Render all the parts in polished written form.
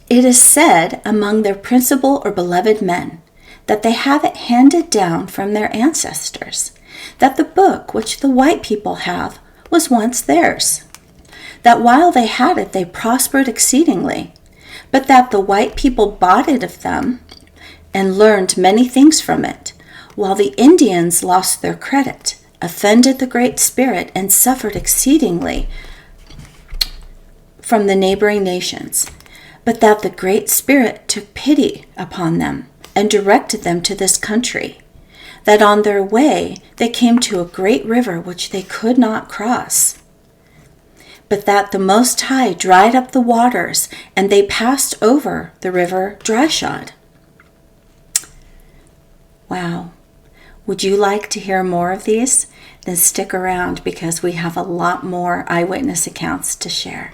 It is said among their principal or beloved men that they have it handed down from their ancestors, that the book which the white people have was once theirs, that while they had it they prospered exceedingly, but that the white people bought it of them and learned many things from it, while the Indians lost their credit, offended the Great Spirit, and suffered exceedingly from the neighboring nations, but that the Great Spirit took pity upon them and directed them to this country, that on their way they came to a great river which they could not cross, but that the Most High dried up the waters, and they passed over the river dry-shod. Wow. Would you like to hear more of these? Then stick around, because we have a lot more eyewitness accounts to share.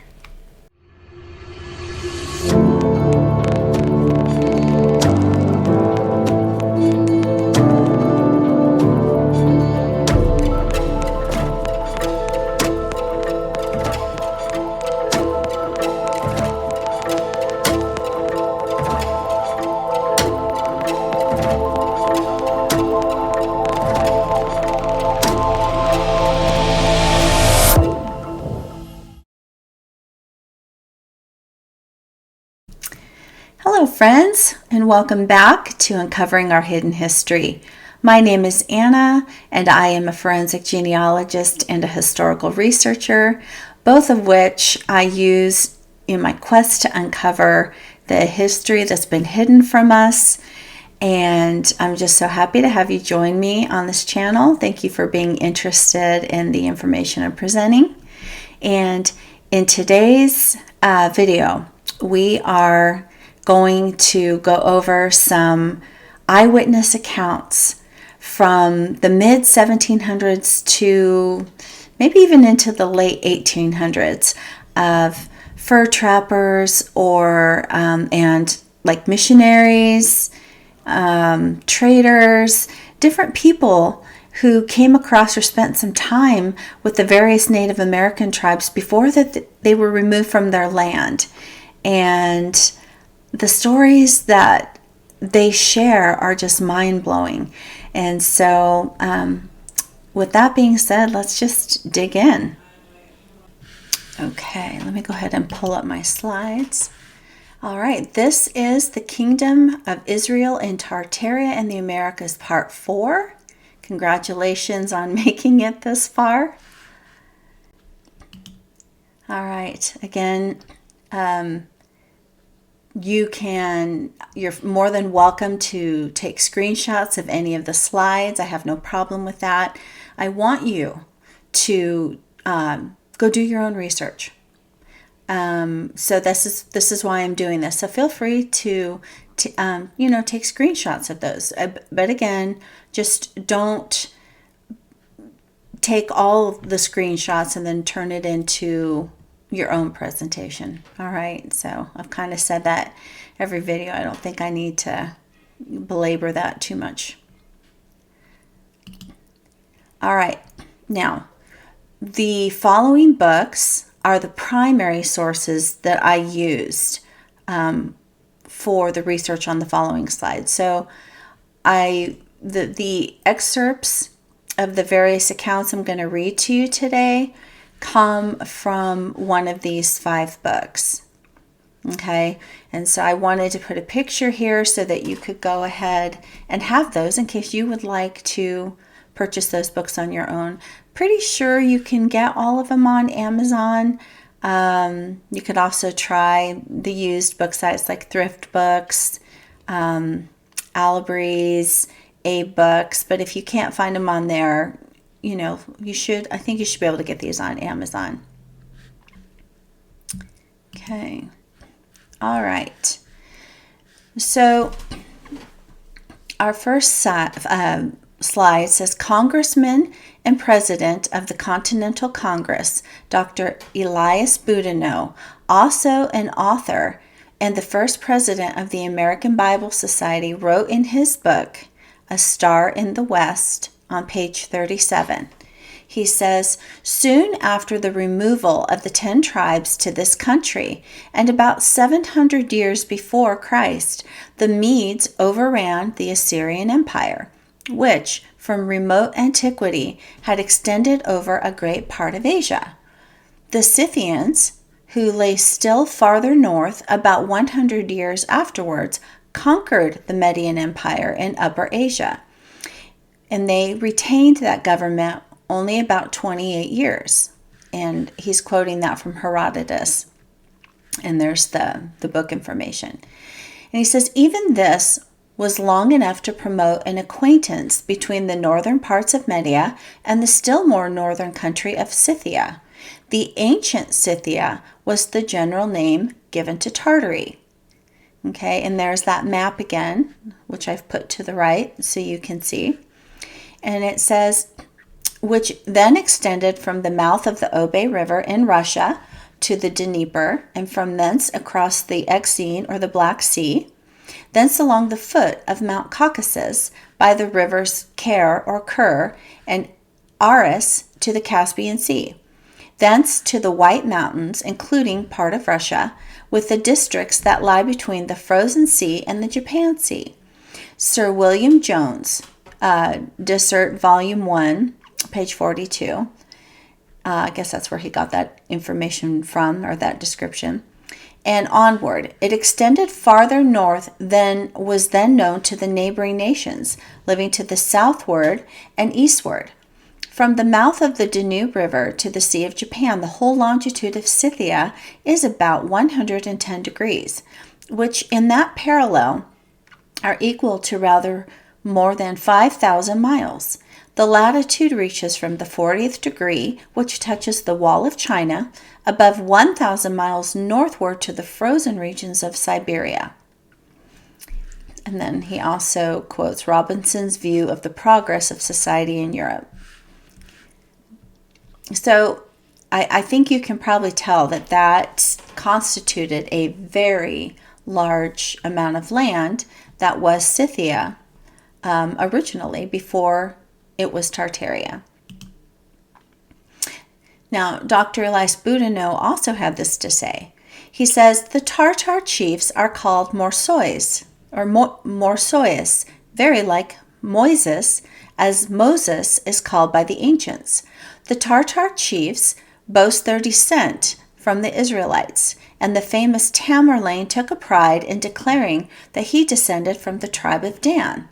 Hello friends, and welcome back to Uncovering Our Hidden History. My name is Anna, and I am a forensic genealogist and a historical researcher, both of which I use in my quest to uncover the history that's been hidden from us. And I'm just so happy to have you join me on this channel. Thank you for being interested in the information I'm presenting. And in today's video, we are going to go over some eyewitness accounts from the mid 1700s to maybe even into the late 1800s of fur trappers and like missionaries, traders, different people who came across or spent some time with the various Native American tribes before that they were removed from their land. And the stories that they share are just mind-blowing. And so with that being said, let's just dig in. Okay, let me go ahead and pull up my slides. All right, this is the Kingdom of Israel in Tartary and the Americas, Part 4. Congratulations on making it this far. All right, again, you're more than welcome to take screenshots of any of the slides. I have no problem with that. I want you to go do your own research. So this is why I'm doing this. So feel free to take screenshots of those. But again, just don't take all of the screenshots and then turn it into your own presentation. All right, so I've kind of said that every video. I don't think I need to belabor that too much. All right, now the following books are the primary sources that I used for the research on the following slides. So the excerpts of the various accounts I'm going to read to you today come from one of these 5 books. Okay, and so I wanted to put a picture here so that you could go ahead and have those in case you would like to purchase those books on your own. Pretty sure you can get all of them on Amazon. You could also try the used book sites like Thrift Books, Alibreeze, Abe Books, but if you can't find them on there, I think you should be able to get these on Amazon. Okay. All right. So our first slide says Congressman and President of the Continental Congress, Dr. Elias Boudinot, also an author and the first president of the American Bible Society, wrote in his book, A Star in the West, on page 37. He says, soon after the removal of the 10 tribes to this country, and about 700 years before Christ, the Medes overran the Assyrian Empire, which, from remote antiquity, had extended over a great part of Asia. The Scythians, who lay still farther north about 100 years afterwards, conquered the Median Empire in Upper Asia, and they retained that government only about 28 years. And he's quoting that from Herodotus. And there's the book information. And he says, even this was long enough to promote an acquaintance between the northern parts of Media and the still more northern country of Scythia. The ancient Scythia was the general name given to Tartary. Okay, and there's that map again, which I've put to the right so you can see. And it says, which then extended from the mouth of the Obe River in Russia to the Dnieper, and from thence across the Euxine or the Black Sea, thence along the foot of Mount Caucasus by the rivers Ker or Kur and Aras to the Caspian Sea, thence to the White Mountains, including part of Russia, with the districts that lie between the Frozen Sea and the Japan Sea. Sir William Jones, Dysart, Volume 1, page 42. I guess that's where he got that information from, or that description. And onward, it extended farther north than was then known to the neighboring nations, living to the southward and eastward. From the mouth of the Danube River to the Sea of Japan, the whole longitude of Scythia is about 110 degrees, which in that parallel are equal to rather more than 5,000 miles. The latitude reaches from the 40th degree, which touches the wall of China, above 1,000 miles northward to the frozen regions of Siberia. And then he also quotes Robinson's view of the progress of society in Europe. So I think you can probably tell that that constituted a very large amount of land that was Scythia originally, before it was Tartaria. Now, Dr. Elias Boudinot also had this to say. He says, the Tartar chiefs are called Morsois, or Morsois, very like Moises, as Moses is called by the ancients. The Tartar chiefs boast their descent from the Israelites, and the famous Tamerlane took a pride in declaring that he descended from the tribe of Dan.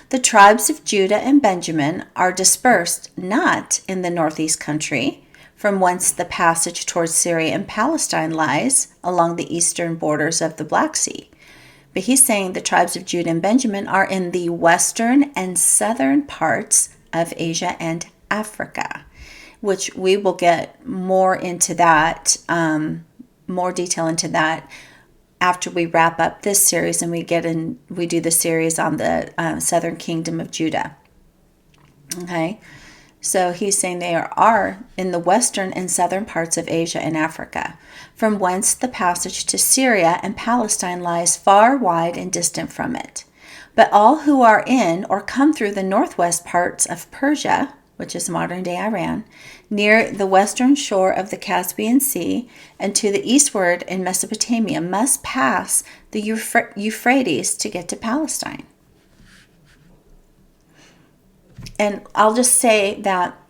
The tribes of Judah and Benjamin are dispersed not in the northeast country, from whence the passage towards Syria and Palestine lies along the eastern borders of the Black Sea. But he's saying the tribes of Judah and Benjamin are in the western and southern parts of Asia and Africa, which we will get more into that, more detail into that after we wrap up this series and we do the series on the southern kingdom of Judah. Okay, so he's saying they are in the western and southern parts of Asia and Africa, from whence the passage to Syria and Palestine lies far wide and distant from it. But all who are in or come through the northwest parts of Persia, which is modern-day Iran, near the western shore of the Caspian Sea, and to the eastward in Mesopotamia, must pass the Euphrates to get to Palestine. And I'll just say that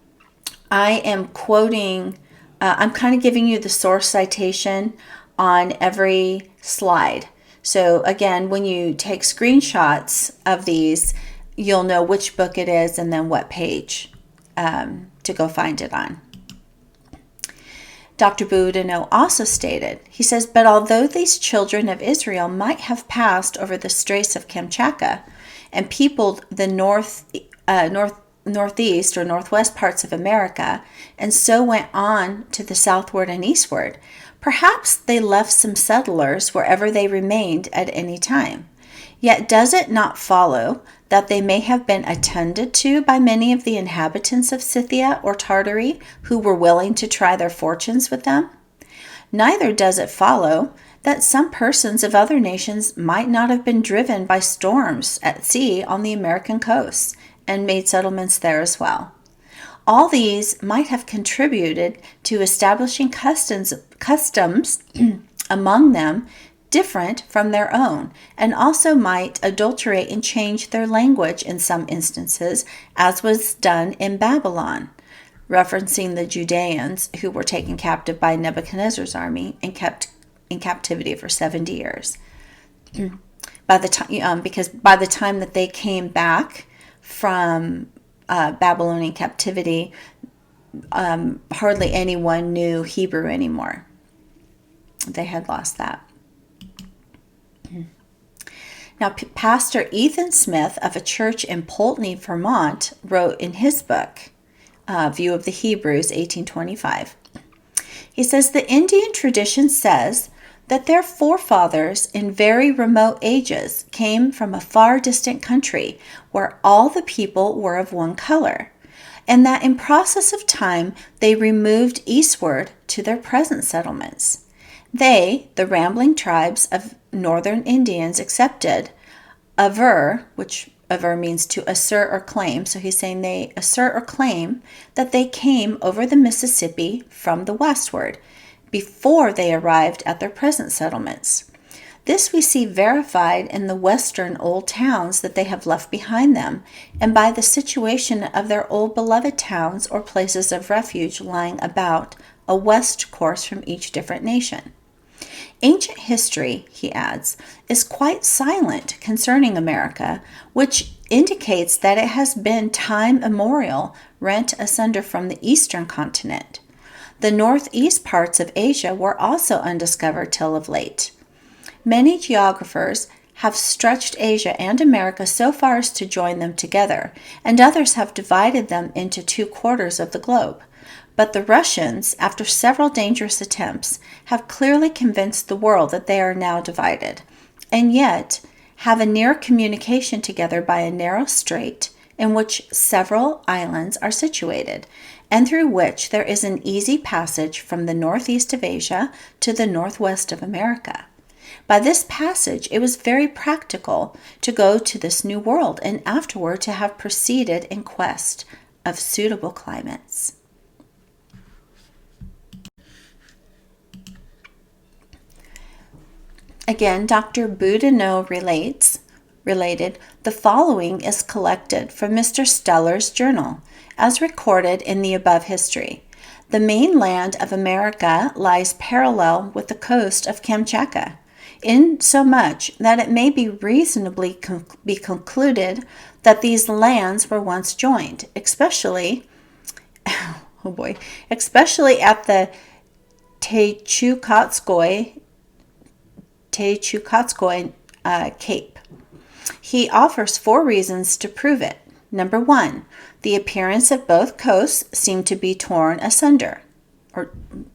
I am quoting, I'm kind of giving you the source citation on every slide. So again, when you take screenshots of these, you'll know which book it is and then what page to go find it on. Dr. Boudinot also stated, he says, but although these children of Israel might have passed over the Straits of Kamchatka and peopled the northeast or northwest parts of America, and so went on to the southward and eastward, perhaps they left some settlers wherever they remained at any time. Yet does it not follow that they may have been attended to by many of the inhabitants of Scythia or Tartary who were willing to try their fortunes with them? Neither does it follow that some persons of other nations might not have been driven by storms at sea on the American coasts and made settlements there as well. All these might have contributed to establishing customs among them different from their own, and also might adulterate and change their language in some instances, as was done in Babylon, referencing the Judeans who were taken captive by Nebuchadnezzar's army and kept in captivity for 70 years. Because by the time that they came back from Babylonian captivity, hardly anyone knew Hebrew anymore. They had lost that. Now, Pastor Ethan Smith of a church in Poultney, Vermont, wrote in his book, View of the Hebrews, 1825. He says, the Indian tradition says that their forefathers in very remote ages came from a far distant country where all the people were of one color, and that in process of time they removed eastward to their present settlements. They, the rambling tribes of northern Indians, accepted aver, which aver means to assert or claim. So he's saying they assert or claim that they came over the Mississippi from the westward before they arrived at their present settlements. This we see verified in the western old towns that they have left behind them, and by the situation of their old beloved towns or places of refuge lying about a west course from each different nation. Ancient history, he adds, is quite silent concerning America, which indicates that it has been time immemorial rent asunder from the eastern continent. The northeast parts of Asia were also undiscovered till of late. Many geographers have stretched Asia and America so far as to join them together, and others have divided them into 2 quarters of the globe. But the Russians, after several dangerous attempts, have clearly convinced the world that they are now divided, and yet have a near communication together by a narrow strait in which several islands are situated, and through which there is an easy passage from the northeast of Asia to the northwest of America. By this passage, it was very practical to go to this new world, and afterward to have proceeded in quest of suitable climates. Again, Dr. Boudinot related, the following is collected from Mr. Steller's journal, as recorded in the above history. The mainland of America lies parallel with the coast of Kamchatka, insomuch that it may be reasonably be concluded that these lands were once joined, especially at the Techukotsky Cape. He offers 4 reasons to prove it. Number 1, the appearance of both coasts seem to be torn asunder, or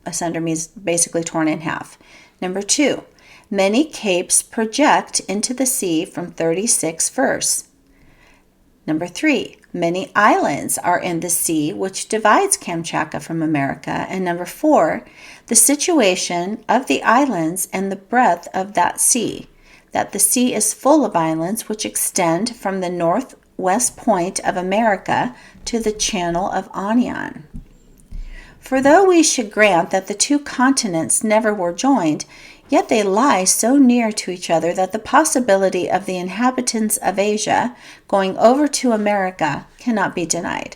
asunder means basically torn in half. Number 2, many capes project into the sea from 36 versts. Number 3, many islands are in the sea which divides Kamchatka from America. And number 4, the situation of the islands and the breadth of that sea, that the sea is full of islands which extend from the northwest point of America to the channel of Anian. For though we should grant that the 2 continents never were joined, yet they lie so near to each other that the possibility of the inhabitants of Asia going over to America cannot be denied.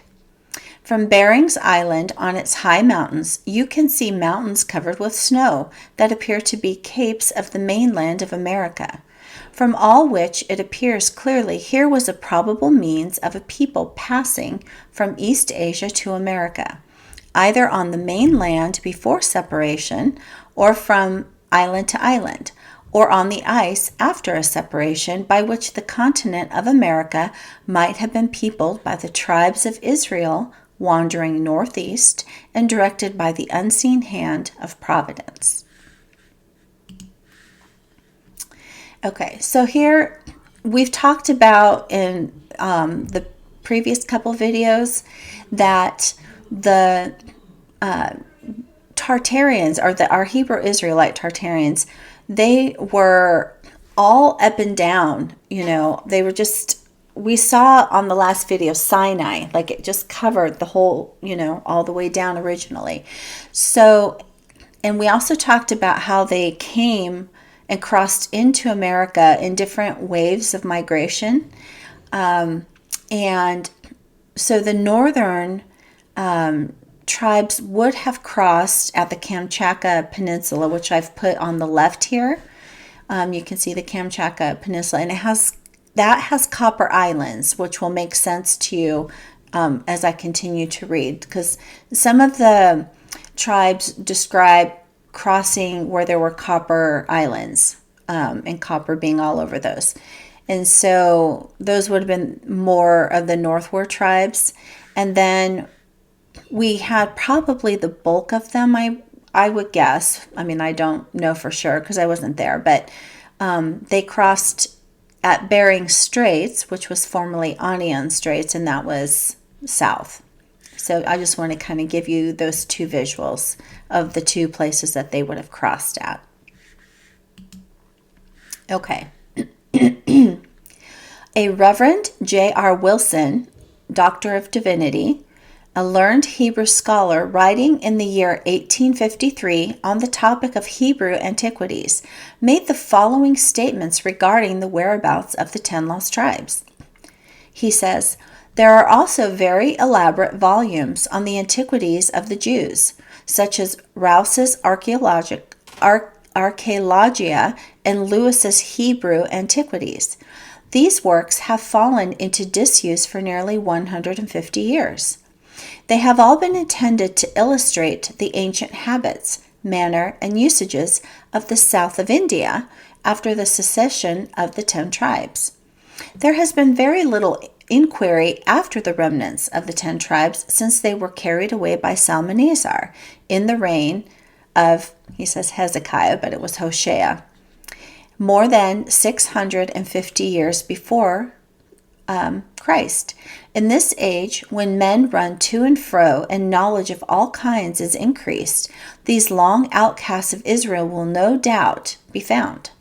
From Bering's Island on its high mountains, you can see mountains covered with snow that appear to be capes of the mainland of America, from all which it appears clearly here was a probable means of a people passing from East Asia to America, either on the mainland before separation, or from island to island, or on the ice after a separation, by which the continent of America might have been peopled by the tribes of Israel wandering northeast and directed by the unseen hand of providence. Okay, so here we've talked about in the previous couple videos that the Tartarians, or our Hebrew Israelite Tartarians, they were all up and down, they were just we saw on the last video Sinai, like it just covered the whole, all the way down originally. So, and we also talked about how they came and crossed into America in different waves of migration. And so the northern tribes would have crossed at the Kamchatka Peninsula, which I've put on the left here. You can see the Kamchatka Peninsula, and that has copper islands, which will make sense to you as I continue to read, because some of the tribes describe crossing where there were copper islands, and copper being all over those. And so those would have been more of the northward tribes. And then we had probably the bulk of them, I would guess. I mean, I don't know for sure because I wasn't there, but they crossed at Bering Straits, which was formerly Anian Straits, and that was south. So I just want to kind of give you those two visuals of the two places that they would have crossed at. Okay. A Reverend J.R. Wilson, Doctor of Divinity, a learned Hebrew scholar writing in the year 1853 on the topic of Hebrew antiquities, made the following statements regarding the whereabouts of the 10 lost tribes. He says, "There are also very elaborate volumes on the antiquities of the Jews, such as Rouse's Archaeologia and Lewis's Hebrew Antiquities. These works have fallen into disuse for nearly 150 years. They have all been intended to illustrate the ancient habits, manner, and usages of the south of India after the secession of the 10 tribes. There has been very little inquiry after the remnants of the 10 tribes since they were carried away by Salmanasar in the reign of," he says Hezekiah, but it was Hoshea, "more than 650 years before Christ. In this age, when men run to and fro and knowledge of all kinds is increased, these long outcasts of Israel will no doubt be found."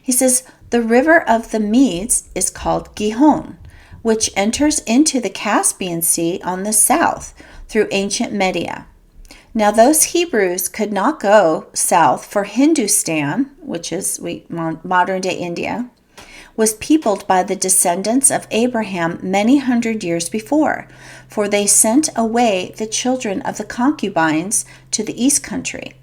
He says, "The river of the Medes is called Gihon, which enters into the Caspian Sea on the south through ancient Media. Now those Hebrews could not go south, for Hindustan, which is modern-day India, was peopled by the descendants of Abraham many hundred years before, for they sent away the children of the concubines to the east country.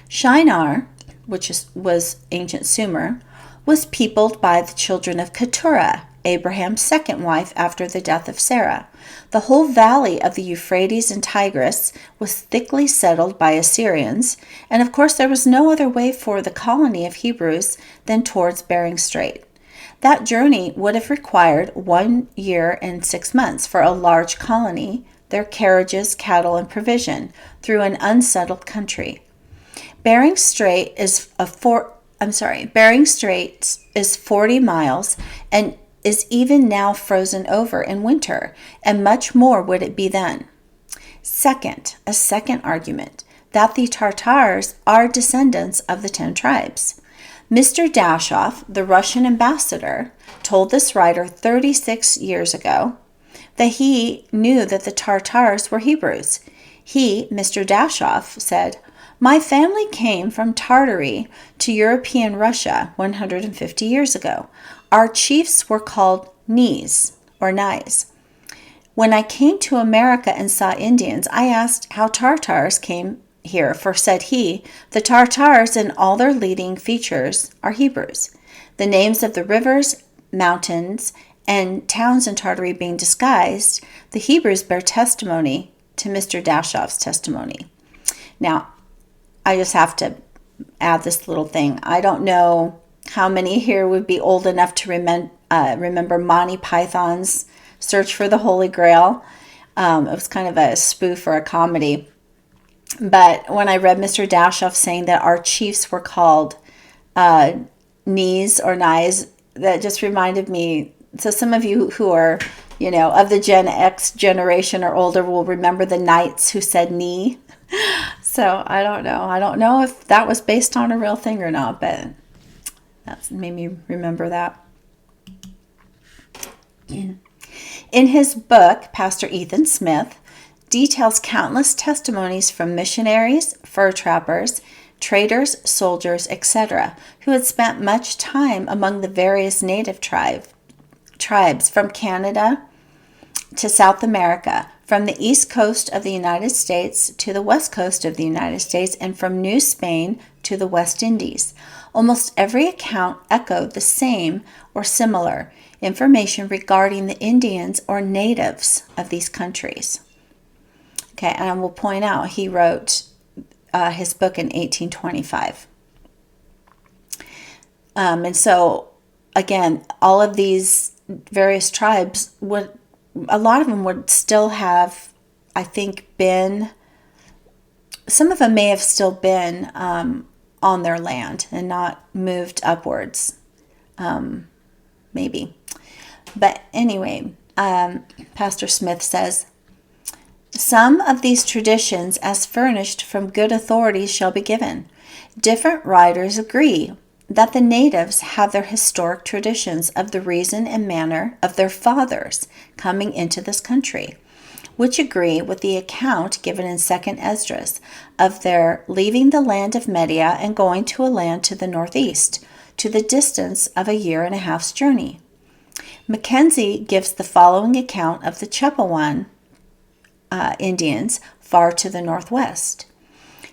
Shinar, which was ancient Sumer, was peopled by the children of Keturah, Abraham's second wife after the death of Sarah. The whole valley of the Euphrates and Tigris was thickly settled by Assyrians, and of course there was no other way for the colony of Hebrews than towards Bering Strait. That journey would have required 1 year and 6 months for a large colony, their carriages, cattle, and provision, through an unsettled country. Bering Strait is 40 miles and is even now frozen over in winter, and much more would it be then. A second argument, that the Tartars are descendants of the 10 tribes. Mr. Dashoff, the Russian ambassador, told this writer 36 years ago that he knew that the Tartars were Hebrews. He, Mr. Dashoff, said, "My family came from Tartary to European Russia 150 years ago. Our chiefs were called Nais. When I came to America and saw Indians, I asked how Tartars came here, for, said he, the Tartars in all their leading features are Hebrews. The names of the rivers, mountains, and towns in Tartary being disguised, the Hebrews bear testimony to Mr. Dashoff's testimony." Now, I just have to add this little thing. I don't know how many here would be old enough to remember Monty Python's Search for the Holy Grail. It was kind of a spoof or a comedy. But when I read Mr. Dashoff saying that our chiefs were called Nais, that just reminded me. So some of you who are, of the Gen X generation or older will remember the knights who said knee. So I don't know. I don't know if that was based on a real thing or not, but that made me remember that. In his book, Pastor Ethan Smith details countless testimonies from missionaries, fur trappers, traders, soldiers, etc., who had spent much time among the various native tribes from Canada to South America, from the east coast of the United States to the west coast of the United States, and from New Spain to the West Indies. Almost every account echoed the same or similar information regarding the Indians or natives of these countries. Okay, and I will point out he wrote his book in 1825. And so, again, all of these various tribes a lot of them would still have, I think, some of them may have still been on their land and not moved upwards, maybe. But anyway, Pastor Smith says, some of these traditions, as furnished from good authorities, shall be given. Different writers agree that the natives have their historic traditions of the reason and manner of their fathers coming into this country, which agree with the account given in 2nd Esdras of their leaving the land of Media and going to a land to the northeast, to the distance of a year and a half's journey. Mackenzie gives the following account of the Chippewan Indians far to the northwest.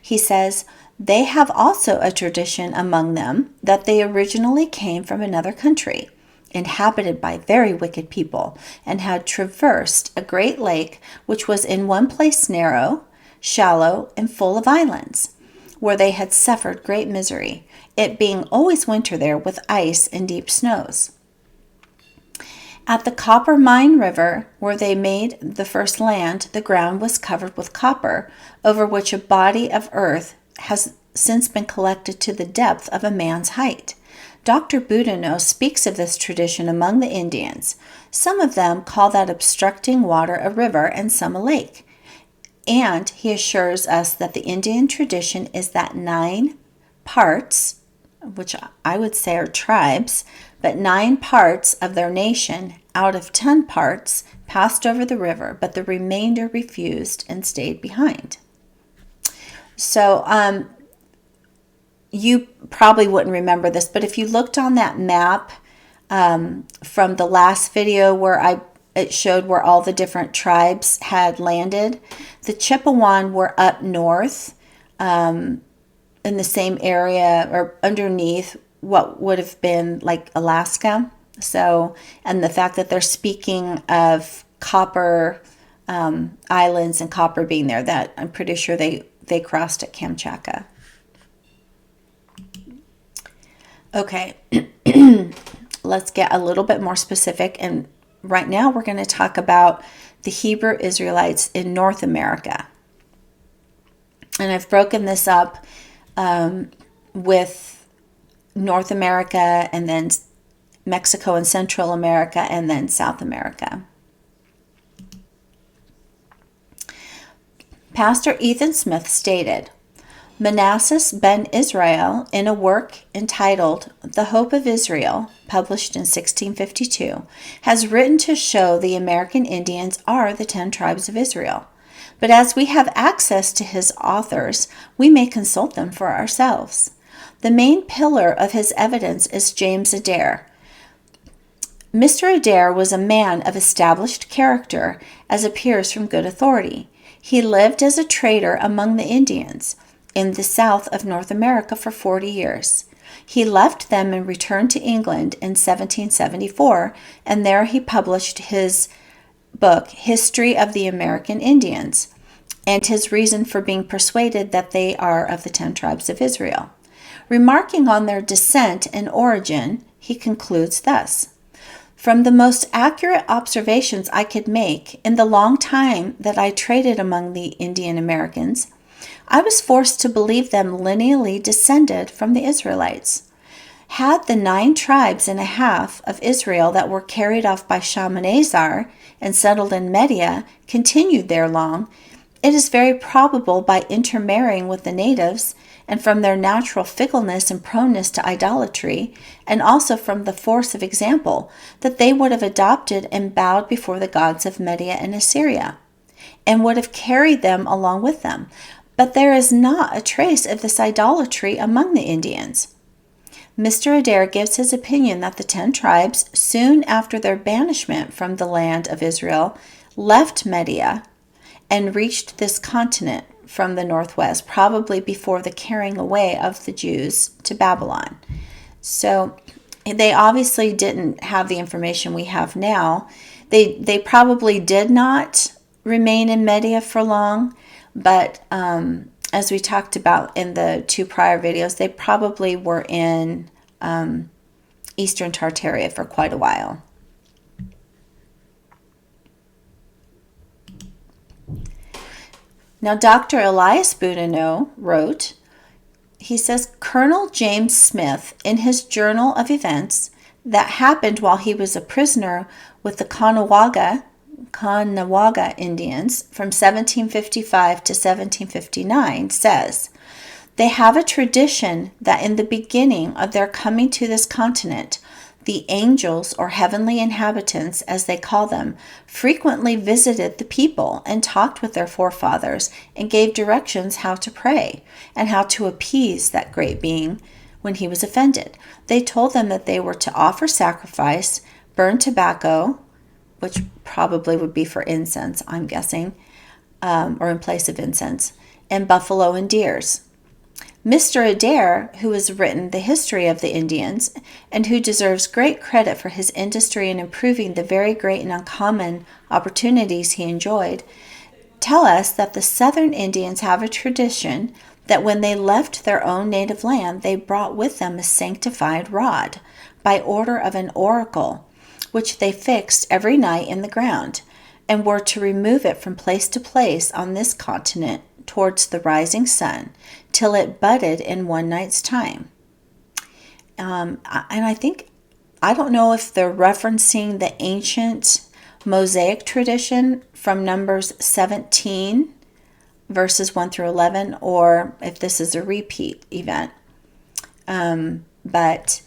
He says, they have also a tradition among them that they originally came from another country, inhabited by very wicked people, and had traversed a great lake which was in one place narrow, shallow, and full of islands, where they had suffered great misery, it being always winter there with ice and deep snows. At the Copper Mine River, where they made the first land, the ground was covered with copper, over which a body of earth has since been collected to the depth of a man's height. Dr. Boudinot speaks of this tradition among the Indians. Some of them call that obstructing water a river and some a lake. And he assures us that the Indian tradition is that 9 parts, which I would say are tribes, but 9 parts of their nation out of 10 parts passed over the river, but the remainder refused and stayed behind. So you probably wouldn't remember this, but if you looked on that map from the last video where it showed where all the different tribes had landed, the Chippewan were up north in the same area or underneath what would have been like Alaska. So, and the fact that they're speaking of copper islands and copper being there, that I'm pretty sure they crossed at Kamchatka. Okay, let's get a little bit more specific. And right now we're going to talk about the Hebrew Israelites in North America. And I've broken this up with North America and then Mexico and Central America and then South America. Pastor Ethan Smith stated, Manasseh ben Israel, in a work entitled The Hope of Israel, published in 1652, has written to show the American Indians are the 10 tribes of Israel. But as we have access to his authors, we may consult them for ourselves. The main pillar of his evidence is James Adair. Mr. Adair was a man of established character, as appears from good authority. He lived as a trader among the Indians in the south of North America for 40 years. He left them and returned to England in 1774, and there he published his book, History of the American Indians, and his reason for being persuaded that they are of the 10 tribes of Israel. Remarking on their descent and origin, he concludes thus, from the most accurate observations I could make in the long time that I traded among the Indian Americans, I was forced to believe them lineally descended from the Israelites. Had the 9 tribes and a half of Israel that were carried off by Shalmaneser and settled in Media continued there long, it is very probable by intermarrying with the natives and from their natural fickleness and proneness to idolatry, and also from the force of example, that they would have adopted and bowed before the gods of Media and Assyria, and would have carried them along with them. But there is not a trace of this idolatry among the Indians. Mr. Adair gives his opinion that the 10 tribes, soon after their banishment from the land of Israel, left Media and reached this continent from the northwest, probably before the carrying away of the Jews to Babylon. So they obviously didn't have the information we have now. They probably did not remain in Media for long, but as we talked about in the 2 prior videos, they probably were in Eastern Tartary for quite a while. Now, Dr. Elias Boudinot wrote, he says, Colonel James Smith, in his Journal of Events that happened while he was a prisoner with the Caughnawaga Indians from 1755 to 1759, says, they have a tradition that in the beginning of their coming to this continent, the angels, or heavenly inhabitants, as they call them, frequently visited the people and talked with their forefathers and gave directions how to pray and how to appease that great being when he was offended. They told them that they were to offer sacrifice, burn tobacco, which probably would be for incense, I'm guessing, or in place of incense, and buffalo and deers. Mr. Adair, who has written the history of the Indians and who deserves great credit for his industry in improving the very great and uncommon opportunities he enjoyed, tell us that the southern Indians have a tradition that when they left their own native land, they brought with them a sanctified rod by order of an oracle, which they fixed every night in the ground, and were to remove it from place to place on this continent towards the rising sun, till it budded in one night's time. And I don't know if they're referencing the ancient Mosaic tradition from Numbers 17, verses 1 through 11, or if this is a repeat event. But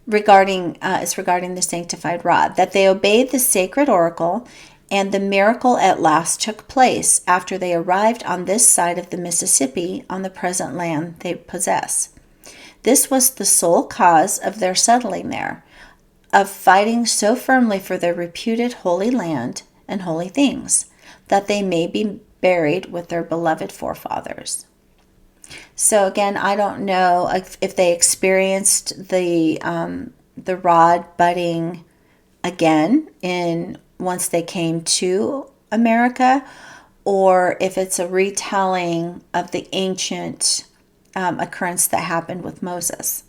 it's regarding the sanctified rod, that they obeyed the sacred oracle, and the miracle at last took place after they arrived on this side of the Mississippi on the present land they possess. This was the sole cause of their settling there, of fighting so firmly for their reputed holy land and holy things, that they may be buried with their beloved forefathers. So again, I don't know if they experienced the rod budding again once they came to America, or if it's a retelling of the ancient occurrence that happened with Moses.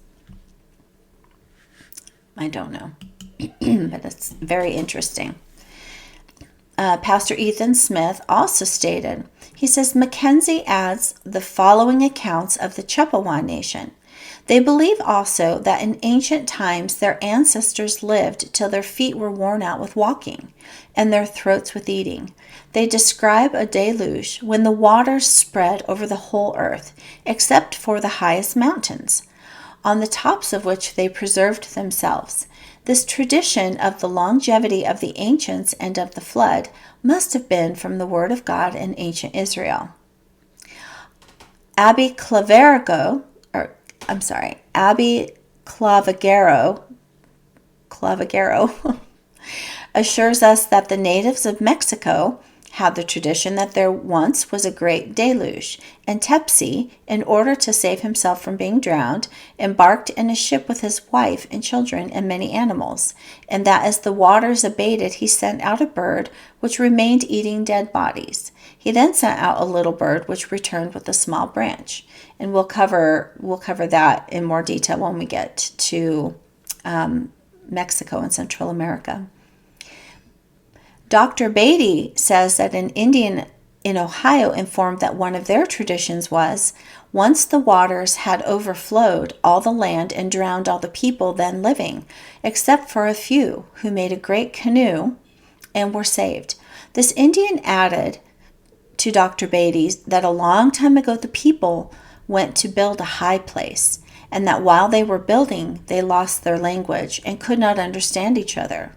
I don't know, but it's very interesting. Pastor Ethan Smith also stated, he says, Mackenzie adds the following accounts of the Chippewa Nation. They believe also that in ancient times their ancestors lived till their feet were worn out with walking, and their throats with eating. They describe a deluge when the waters spread over the whole earth, except for the highest mountains, on the tops of which they preserved themselves. This tradition of the longevity of the ancients and of the flood must have been from the word of God in ancient Israel. Abby Clavigero assures us that the natives of Mexico had the tradition that there once was a great deluge, and Tepsi, in order to save himself from being drowned, embarked in a ship with his wife and children and many animals, and that as the waters abated he sent out a bird which remained eating dead bodies. He then sent out a little bird which returned with a small branch. And we'll cover that in more detail when we get to Mexico and Central America. Dr. Beatty says that an Indian in Ohio informed that one of their traditions was, once the waters had overflowed all the land and drowned all the people then living, except for a few who made a great canoe and were saved. This Indian added to Dr. Beatty's that a long time ago the people went to build a high place, and that while they were building, they lost their language and could not understand each other.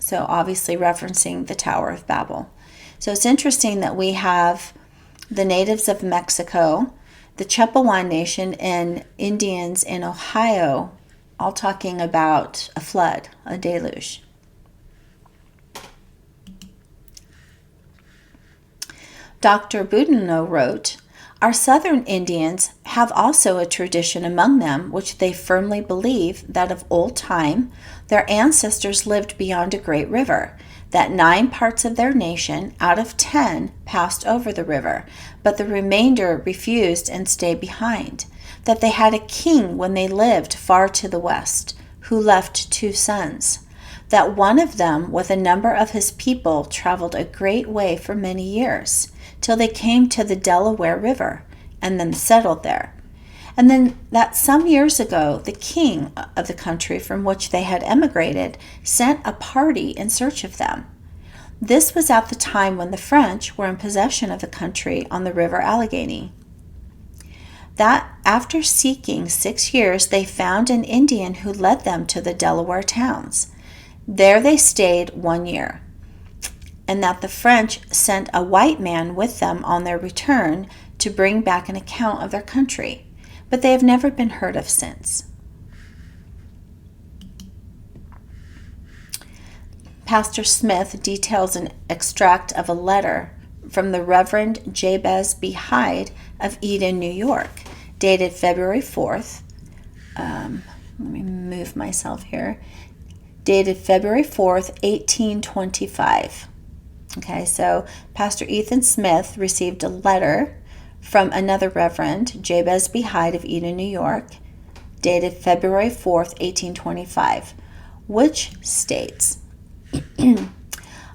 So obviously referencing the Tower of Babel. So it's interesting that we have the natives of Mexico, the Chippewa Nation, and Indians in Ohio all talking about a flood, a deluge. Dr. Boudinot wrote, "Our southern Indians have also a tradition among them which they firmly believe that of old time their ancestors lived beyond a great river, that 9 parts of their nation out of 10 passed over the river, but the remainder refused and stayed behind, that they had a king when they lived far to the west, who left 2 sons, that one of them with a number of his people traveled a great way for many years, till they came to the Delaware River, and then settled there. And then that some years ago, the king of the country from which they had emigrated sent a party in search of them. This was at the time when the French were in possession of the country on the River Allegheny. That after seeking 6 years, they found an Indian who led them to the Delaware towns. There they stayed 1 year, and that the French sent a white man with them on their return to bring back an account of their country, but they have never been heard of since." Pastor Smith details an extract of a letter from the Reverend Jabez B. Hyde of Eden, New York, dated February 4th. Let me move myself here. Dated February 4th, 1825. Okay, so Pastor Ethan Smith received a letter from another Reverend, Jabez B. Hyde of Eden, New York, dated February 4th, 1825, which states,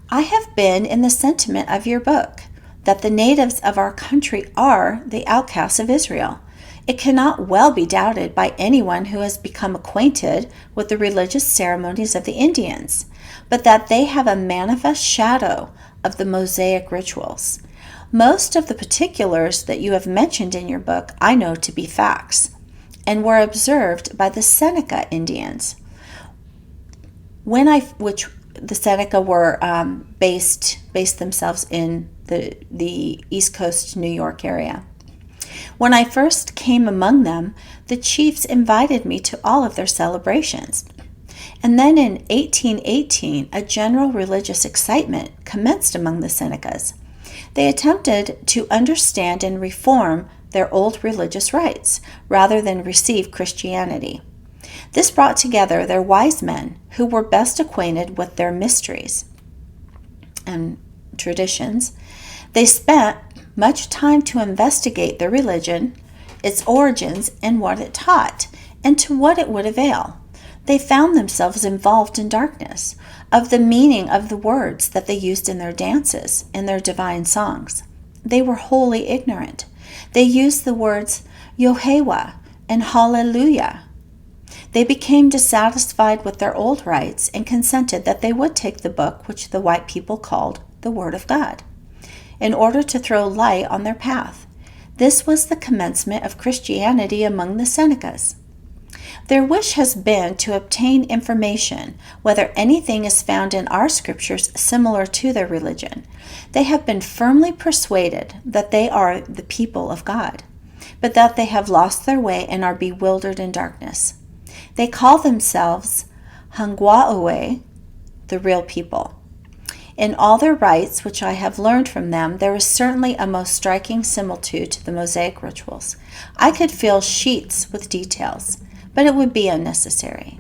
"I have been in the sentiment of your book, that the natives of our country are the outcasts of Israel. It cannot well be doubted by anyone who has become acquainted with the religious ceremonies of the Indians, but that they have a manifest shadow of the Mosaic rituals. Most of the particulars that you have mentioned in your book I know to be facts, and were observed by the Seneca Indians, which the Seneca were based themselves in the East Coast New York area. When I first came among them, the chiefs invited me to all of their celebrations. And then in 1818, a general religious excitement commenced among the Senecas. They attempted to understand and reform their old religious rites rather than receive Christianity. This brought together their wise men who were best acquainted with their mysteries and traditions. They spent much time to investigate their religion, its origins, and what it taught, and to what it would avail. They found themselves involved in darkness of the meaning of the words that they used in their dances and their divine songs. They were wholly ignorant. They used the words Yohewa and Hallelujah. They became dissatisfied with their old rites and consented that they would take the book which the white people called the Word of God, in order to throw light on their path. This was the commencement of Christianity among the Senecas. Their wish has been to obtain information whether anything is found in our scriptures similar to their religion. They have been firmly persuaded that they are the people of God, but that they have lost their way and are bewildered in darkness. They call themselves Hangwaowe, the real people. In all their rites, which I have learned from them, there is certainly a most striking similitude to the Mosaic rituals. I could fill sheets with details, but it would be unnecessary.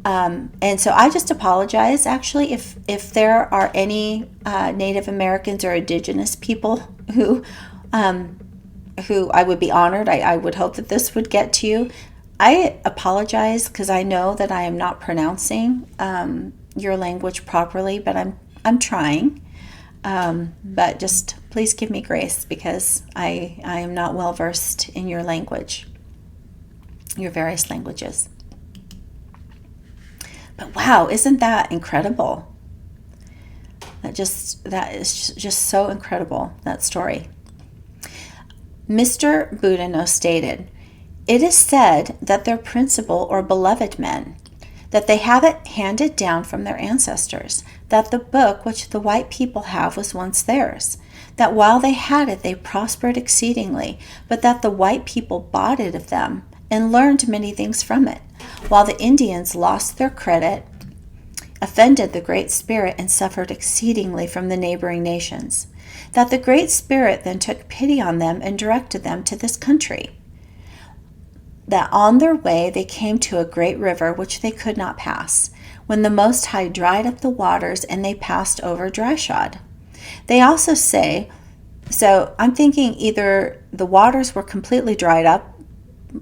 And so I just apologize, actually, if there are any Native Americans or Indigenous people who I would be honored. I would hope that this would get to you. I apologize because I know that I am not pronouncing your language properly, but I'm trying. But just please give me grace because I am not well versed in your language, your various languages. But wow, isn't that incredible? That is just so incredible, that story. Mr. Boudinot stated, "It is said that their principal or beloved men, that they have it handed down from their ancestors, that the book which the white people have was once theirs, that while they had it they prospered exceedingly, but that the white people bought it of them and learned many things from it, while the Indians lost their credit, offended the Great Spirit, and suffered exceedingly from the neighboring nations, that the Great Spirit then took pity on them and directed them to this country, that on their way they came to a great river which they could not pass, when the Most High dried up the waters and they passed over dryshod." They also say, so I'm thinking either the waters were completely dried up,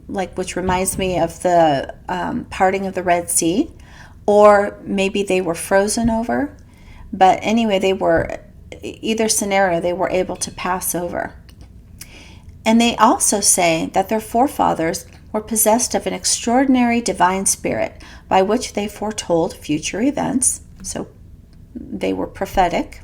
which reminds me of the parting of the Red Sea, or maybe they were frozen over. But anyway, either scenario, they were able to pass over. And they also say that their forefathers were possessed of an extraordinary divine spirit by which they foretold future events, so they were prophetic,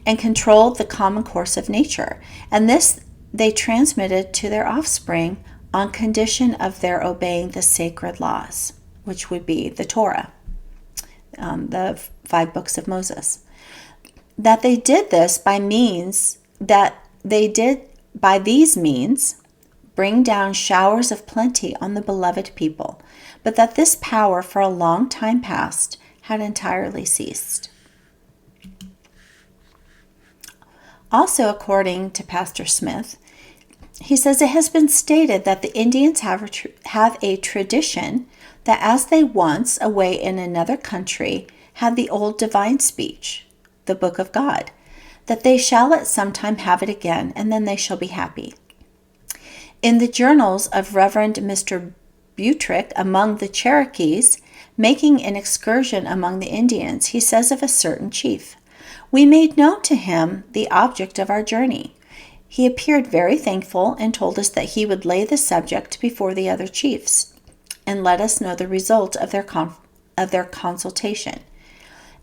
and controlled the common course of nature. And this they transmitted to their offspring on condition of their obeying the sacred laws, which would be the Torah, the 5 books of Moses. That they did this by these means bring down showers of plenty on the beloved people, but that this power for a long time past had entirely ceased. Also, according to Pastor Smith, he says it has been stated that the Indians have a tradition that as they once away in another country had the old divine speech, the book of God, that they shall at some time have it again, and then they shall be happy. In the journals of Reverend Mr. Butrick among the Cherokees, making an excursion among the Indians, he says of a certain chief, "We made known to him the object of our journey. He appeared very thankful and told us that he would lay the subject before the other chiefs and let us know the result of their consultation.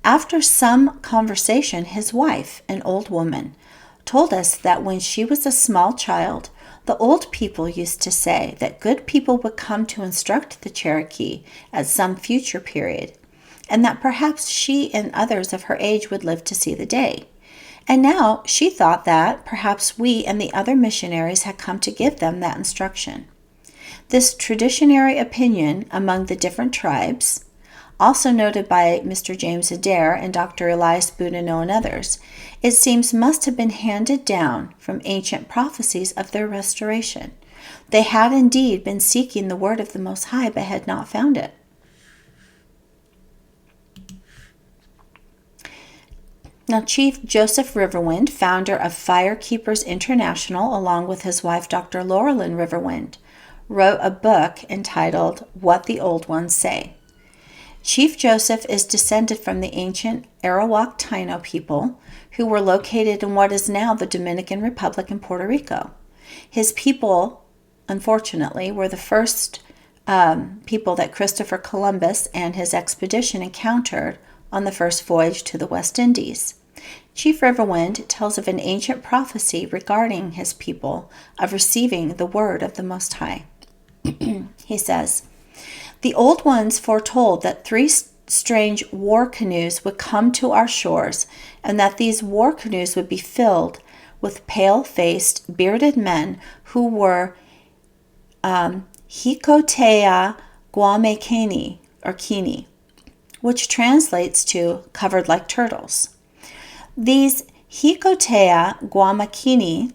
After some conversation, his wife, an old woman, told us that when she was a small child, the old people used to say that good people would come to instruct the Cherokee at some future period, and that perhaps she and others of her age would live to see the day. And now she thought that perhaps we and the other missionaries had come to give them that instruction. This traditionary opinion among the different tribes, also noted by Mr. James Adair and Dr. Elias Boudinot and others, it seems must have been handed down from ancient prophecies of their restoration. They had indeed been seeking the word of the Most High, but had not found it. Now, Chief Joseph Riverwind, founder of Firekeepers International, along with his wife Dr. Laurelyn Riverwind, wrote a book entitled What the Old Ones Say. Chief Joseph is descended from the ancient Arawak Taino people who were located in what is now the Dominican Republic and Puerto Rico. His people, unfortunately, were the first people that Christopher Columbus and his expedition encountered on the first voyage to the West Indies. Chief Riverwind tells of an ancient prophecy regarding his people of receiving the word of the Most High. He says, "The old ones foretold that 3 strange war canoes would come to our shores, and that these war canoes would be filled with pale-faced, bearded men who were Hikotea Guamekeni, or Kini, which translates to covered like turtles. These Hikotea Guamakini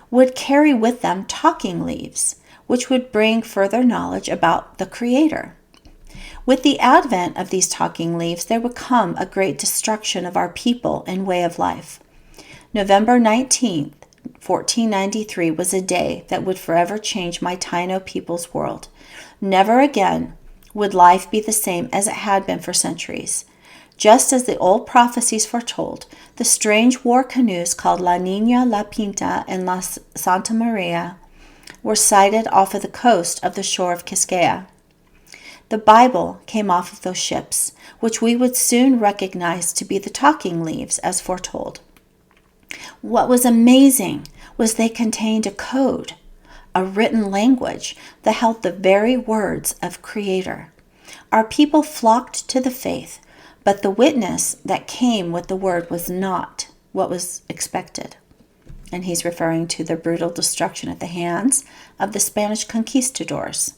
would carry with them talking leaves, which would bring further knowledge about the Creator. With the advent of these talking leaves, there would come a great destruction of our people and way of life. November 19th, 1493 was a day that would forever change my Taino people's world. Never again would life be the same as it had been for centuries. Just as the old prophecies foretold, the strange war canoes called La Niña, La Pinta, and La Santa Maria were sighted off of the coast of the shore of Quisqueya. The Bible came off of those ships, which we would soon recognize to be the talking leaves as foretold. What was amazing was they contained a code, a written language that held the very words of Creator. Our people flocked to the faith, but the witness that came with the word was not what was expected. And he's referring to the brutal destruction at the hands of the Spanish conquistadors,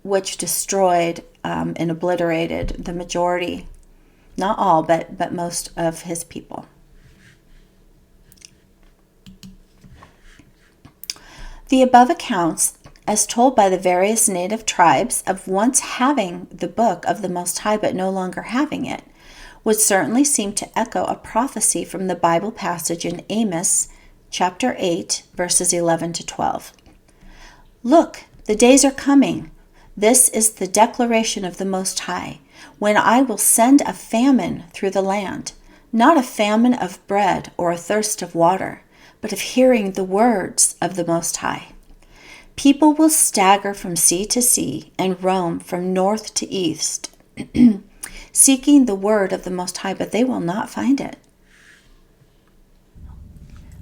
which destroyed and obliterated the majority, not all, but most of his people. The above accounts, as told by the various native tribes of once having the book of the Most High but no longer having it, would certainly seem to echo a prophecy from the Bible passage in Amos chapter 8, verses 11 to 12. Look, the days are coming. This is the declaration of the Most High, when I will send a famine through the land, not a famine of bread or a thirst of water, but of hearing the words of the Most High. People will stagger from sea to sea and roam from north to east, seeking the word of the Most High, but they will not find it.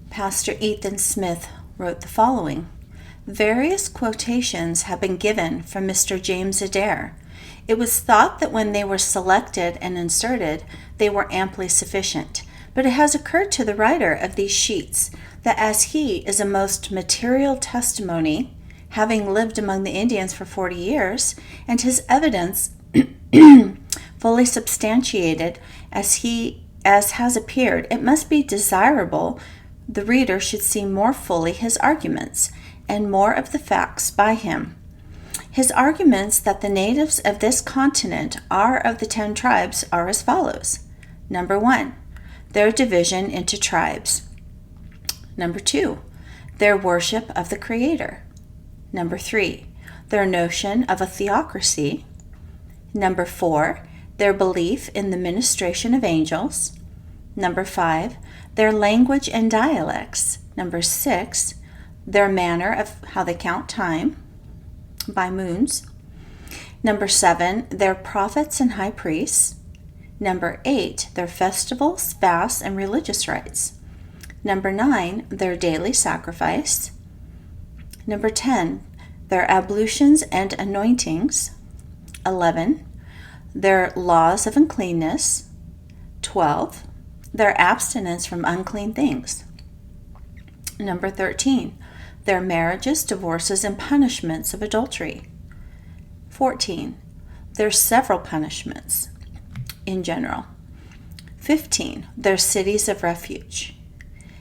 Pastor Ethan Smith wrote the following. Various quotations have been given from Mr. James Adair. It was thought that when they were selected and inserted, they were amply sufficient. But it has occurred to the writer of these sheets that as he is a most material testimony, having lived among the Indians for 40 years, and his evidence fully substantiated as has appeared, it must be desirable the reader should see more fully his arguments and more of the facts by him. His arguments that the natives of this continent are of the 10 tribes are as follows. Number 1, their division into tribes. Number 2, their worship of the Creator. Number 3, their notion of a theocracy. Number 4, their belief in the ministration of angels. Number 5, their language and dialects. Number 6, their manner of how they count time by moons. Number 7, their prophets and high priests. Number 8, their festivals, fasts, and religious rites. Number 9, their daily sacrifice. Number 10, their ablutions and anointings. 11, their laws of uncleanness. 12, their abstinence from unclean things. Number 13, their marriages, divorces, and punishments of adultery. 14, their several punishments in general. 15, their cities of refuge.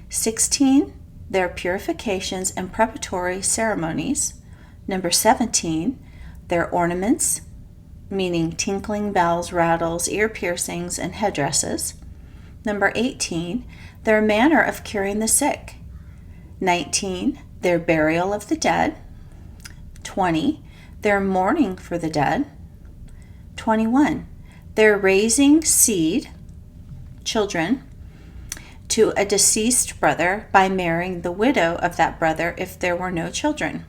16, their purifications and preparatory ceremonies. Number 17, their ornaments, meaning tinkling bells, rattles, ear piercings, and headdresses. Number 18, their manner of curing the sick. 19, their burial of the dead. 20, their mourning for the dead. 21, their raising seed, children, to a deceased brother by marrying the widow of that brother if there were no children.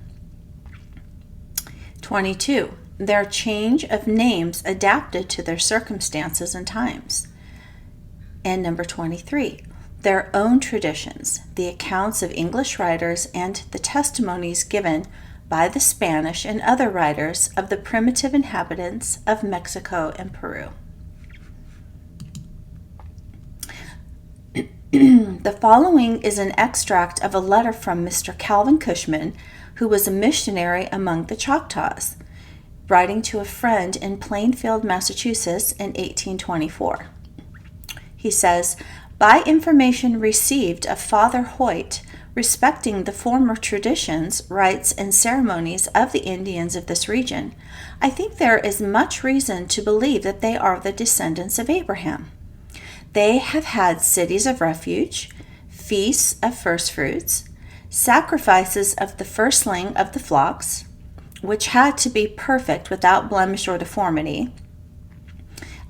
22, their change of names adapted to their circumstances and times. And number 23, their own traditions, the accounts of English writers, and the testimonies given by the Spanish and other writers of the primitive inhabitants of Mexico and Peru. The following is an extract of a letter from Mr. Calvin Cushman, who was a missionary among the Choctaws, writing to a friend in Plainfield, Massachusetts in 1824. He says, "By information received of Father Hoyt respecting the former traditions, rites, and ceremonies of the Indians of this region, I think there is much reason to believe that they are the descendants of Abraham. They have had cities of refuge, feasts of firstfruits, sacrifices of the firstling of the flocks, which had to be perfect without blemish or deformity,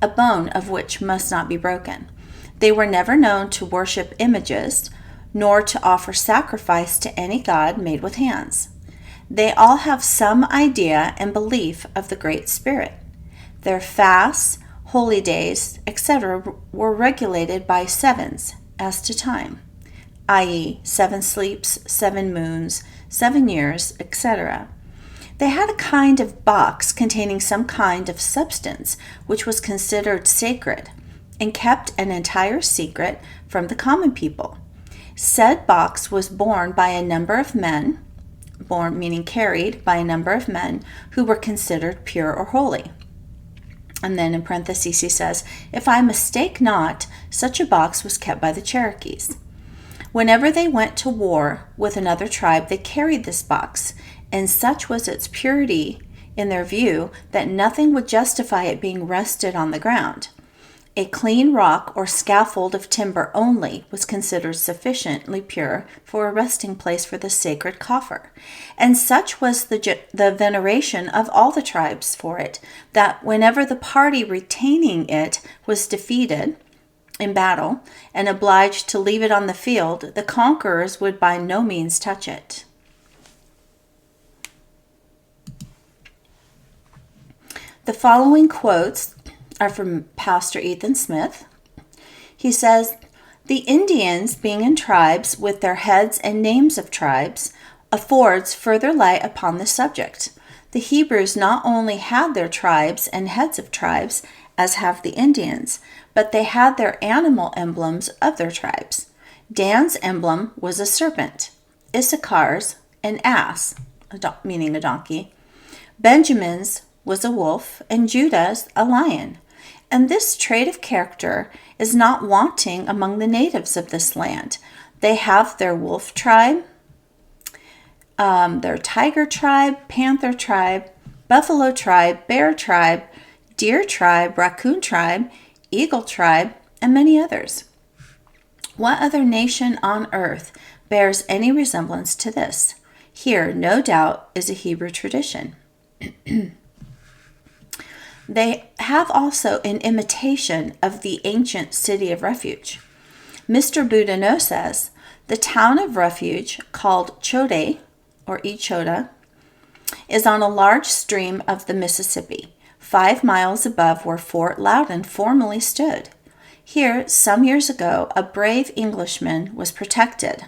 a bone of which must not be broken. They were never known to worship images, nor to offer sacrifice to any god made with hands. They all have some idea and belief of the Great Spirit. Their fasts, holy days, etc. were regulated by sevens as to time. i.e., 7 sleeps, 7 moons, 7 years, etc. They had a kind of box containing some kind of substance which was considered sacred and kept an entire secret from the common people. Said box was borne by a number of men, borne meaning carried by a number of men who were considered pure or holy. And then in parentheses he says, if I mistake not, such a box was kept by the Cherokees. Whenever they went to war with another tribe, they carried this box, and such was its purity in their view that nothing would justify it being rested on the ground. A clean rock or scaffold of timber only was considered sufficiently pure for a resting place for the sacred coffer. And such was the veneration of all the tribes for it, that whenever the party retaining it was defeated in battle and obliged to leave it on the field, the conquerors would by no means touch it. The following quotes are from Pastor Ethan Smith. He says, the Indians, being in tribes with their heads and names of tribes, affords further light upon the subject. The Hebrews not only had their tribes and heads of tribes, as have the Indians, but they had their animal emblems of their tribes. Dan's emblem was a serpent, Issachar's an ass, meaning a donkey. Benjamin's was a wolf, and Judah's a lion. And this trait of character is not wanting among the natives of this land. They have their wolf tribe, their tiger tribe, panther tribe, buffalo tribe, bear tribe, deer tribe, raccoon tribe, eagle tribe, and many others. What other nation on earth bears any resemblance to this? Here, no doubt, is a Hebrew tradition. They have also an imitation of the ancient city of refuge. Mr. Boudinot says, the town of refuge, called Chode, or Echoda, is on a large stream of the Mississippi, 5 miles above where Fort Loudon formerly stood. Here, some years ago, a brave Englishman was protected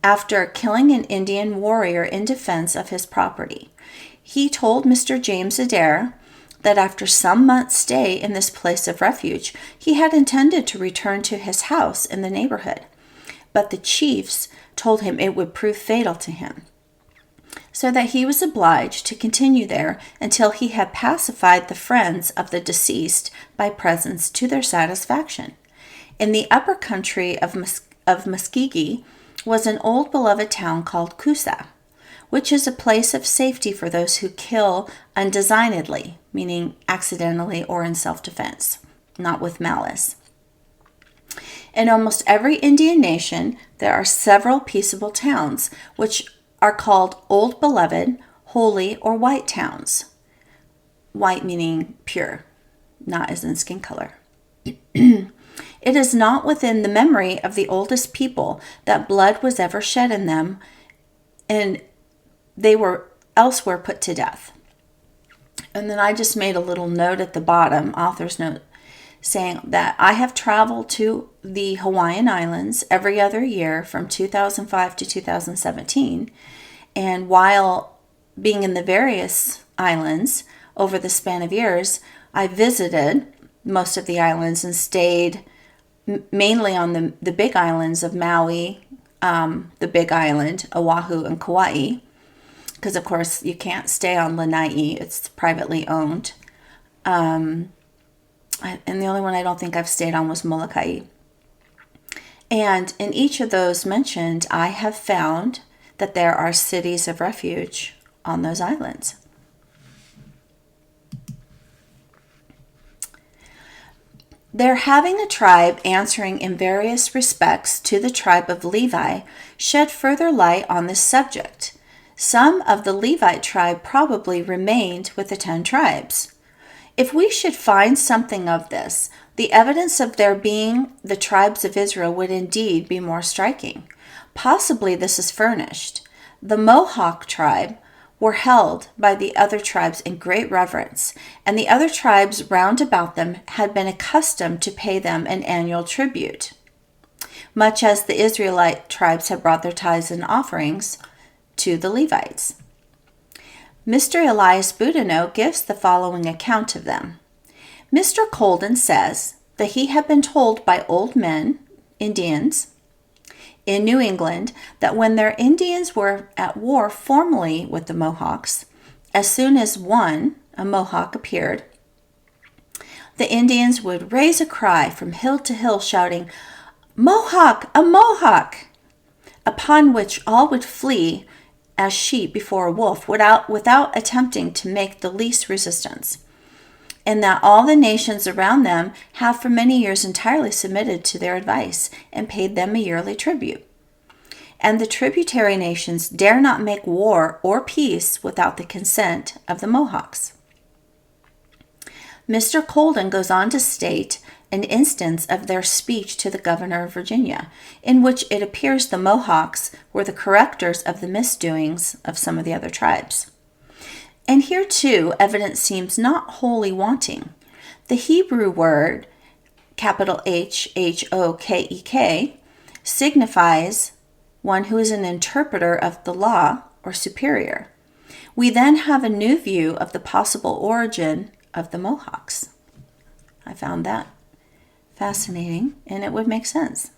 after killing an Indian warrior in defense of his property. He told Mr. James Adair that after some months' stay in this place of refuge, he had intended to return to his house in the neighborhood, but the chiefs told him it would prove fatal to him, so that he was obliged to continue there until he had pacified the friends of the deceased by presents to their satisfaction. In the upper country of Muskogee was an old beloved town called Coosa, which is a place of safety for those who kill undesignedly, meaning accidentally or in self-defense, not with malice. In almost every Indian nation, there are several peaceable towns, which are called Old Beloved, Holy, or White towns. White meaning pure, not as in skin color. It is not within the memory of the oldest people that blood was ever shed in them, and they were elsewhere put to death. And then I just made a little note at the bottom, author's note, saying that I have traveled to the Hawaiian Islands every other year from 2005 to 2017. And while being in the various islands over the span of years, I visited most of the islands and stayed mainly on the big islands of Maui, the Big Island, Oahu, and Kauai. Because, of course, you can't stay on Lanai. It's privately owned. And the only one I don't think I've stayed on was Molokai. And in each of those mentioned, I have found that there are cities of refuge on those islands. Their having a tribe answering in various respects to the tribe of Levi shed further light on this subject. Some of the Levite tribe probably remained with the 10 tribes. If we should find something of this, the evidence of their being the tribes of Israel would indeed be more striking. Possibly this is furnished. The Mohawk tribe were held by the other tribes in great reverence, and the other tribes round about them had been accustomed to pay them an annual tribute. much as the Israelite tribes had brought their tithes and offerings to the Levites. Mr. Elias Boudinot gives the following account of them. Mr. Colden says that he had been told by old men, Indians, in New England that when their Indians were at war formally with the Mohawks, as soon as a Mohawk appeared, the Indians would raise a cry from hill to hill shouting, "Mohawk! A Mohawk!" upon which all would flee as sheep before a wolf without attempting to make the least resistance, and that all the nations around them have for many years entirely submitted to their advice and paid them a yearly tribute. And the tributary nations dare not make war or peace without the consent of the Mohawks. Mr. Colden goes on to state an instance of their speech to the governor of Virginia, in which it appears the Mohawks were the correctors of the misdoings of some of the other tribes. And here too, evidence seems not wholly wanting. The Hebrew word, capital H-H-O-K-E-K, signifies one who is an interpreter of the law or superior. We then have a new view of the possible origin of the Mohawks. I found that fascinating, and it would make sense.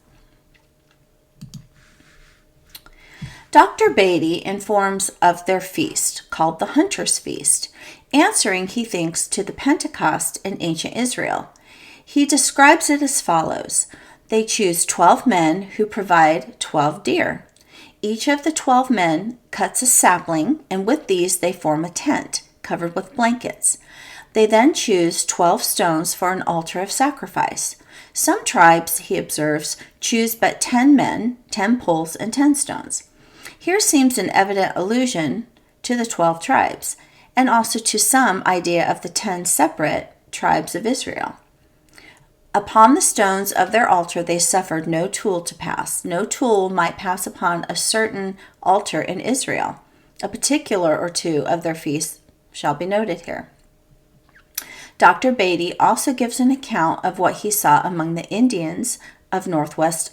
Dr. Beatty informs of their feast, called the Hunter's Feast, answering, he thinks, to the Pentecost in ancient Israel. He describes it as follows. They choose 12 men who provide 12 deer. Each of the 12 men cuts a sapling, and with these they form a tent covered with blankets. They then choose 12 stones for an altar of sacrifice. Some tribes, he observes, choose but 10 men, 10 poles, and 10 stones. Here seems an evident allusion to the 12 tribes, and also to some idea of the 10 separate tribes of Israel. Upon the stones of their altar they suffered no tool to pass. No tool might pass upon a certain altar in Israel. A particular or two of their feasts shall be noted here. Dr. Beatty also gives an account of what he saw among the Indians of northwest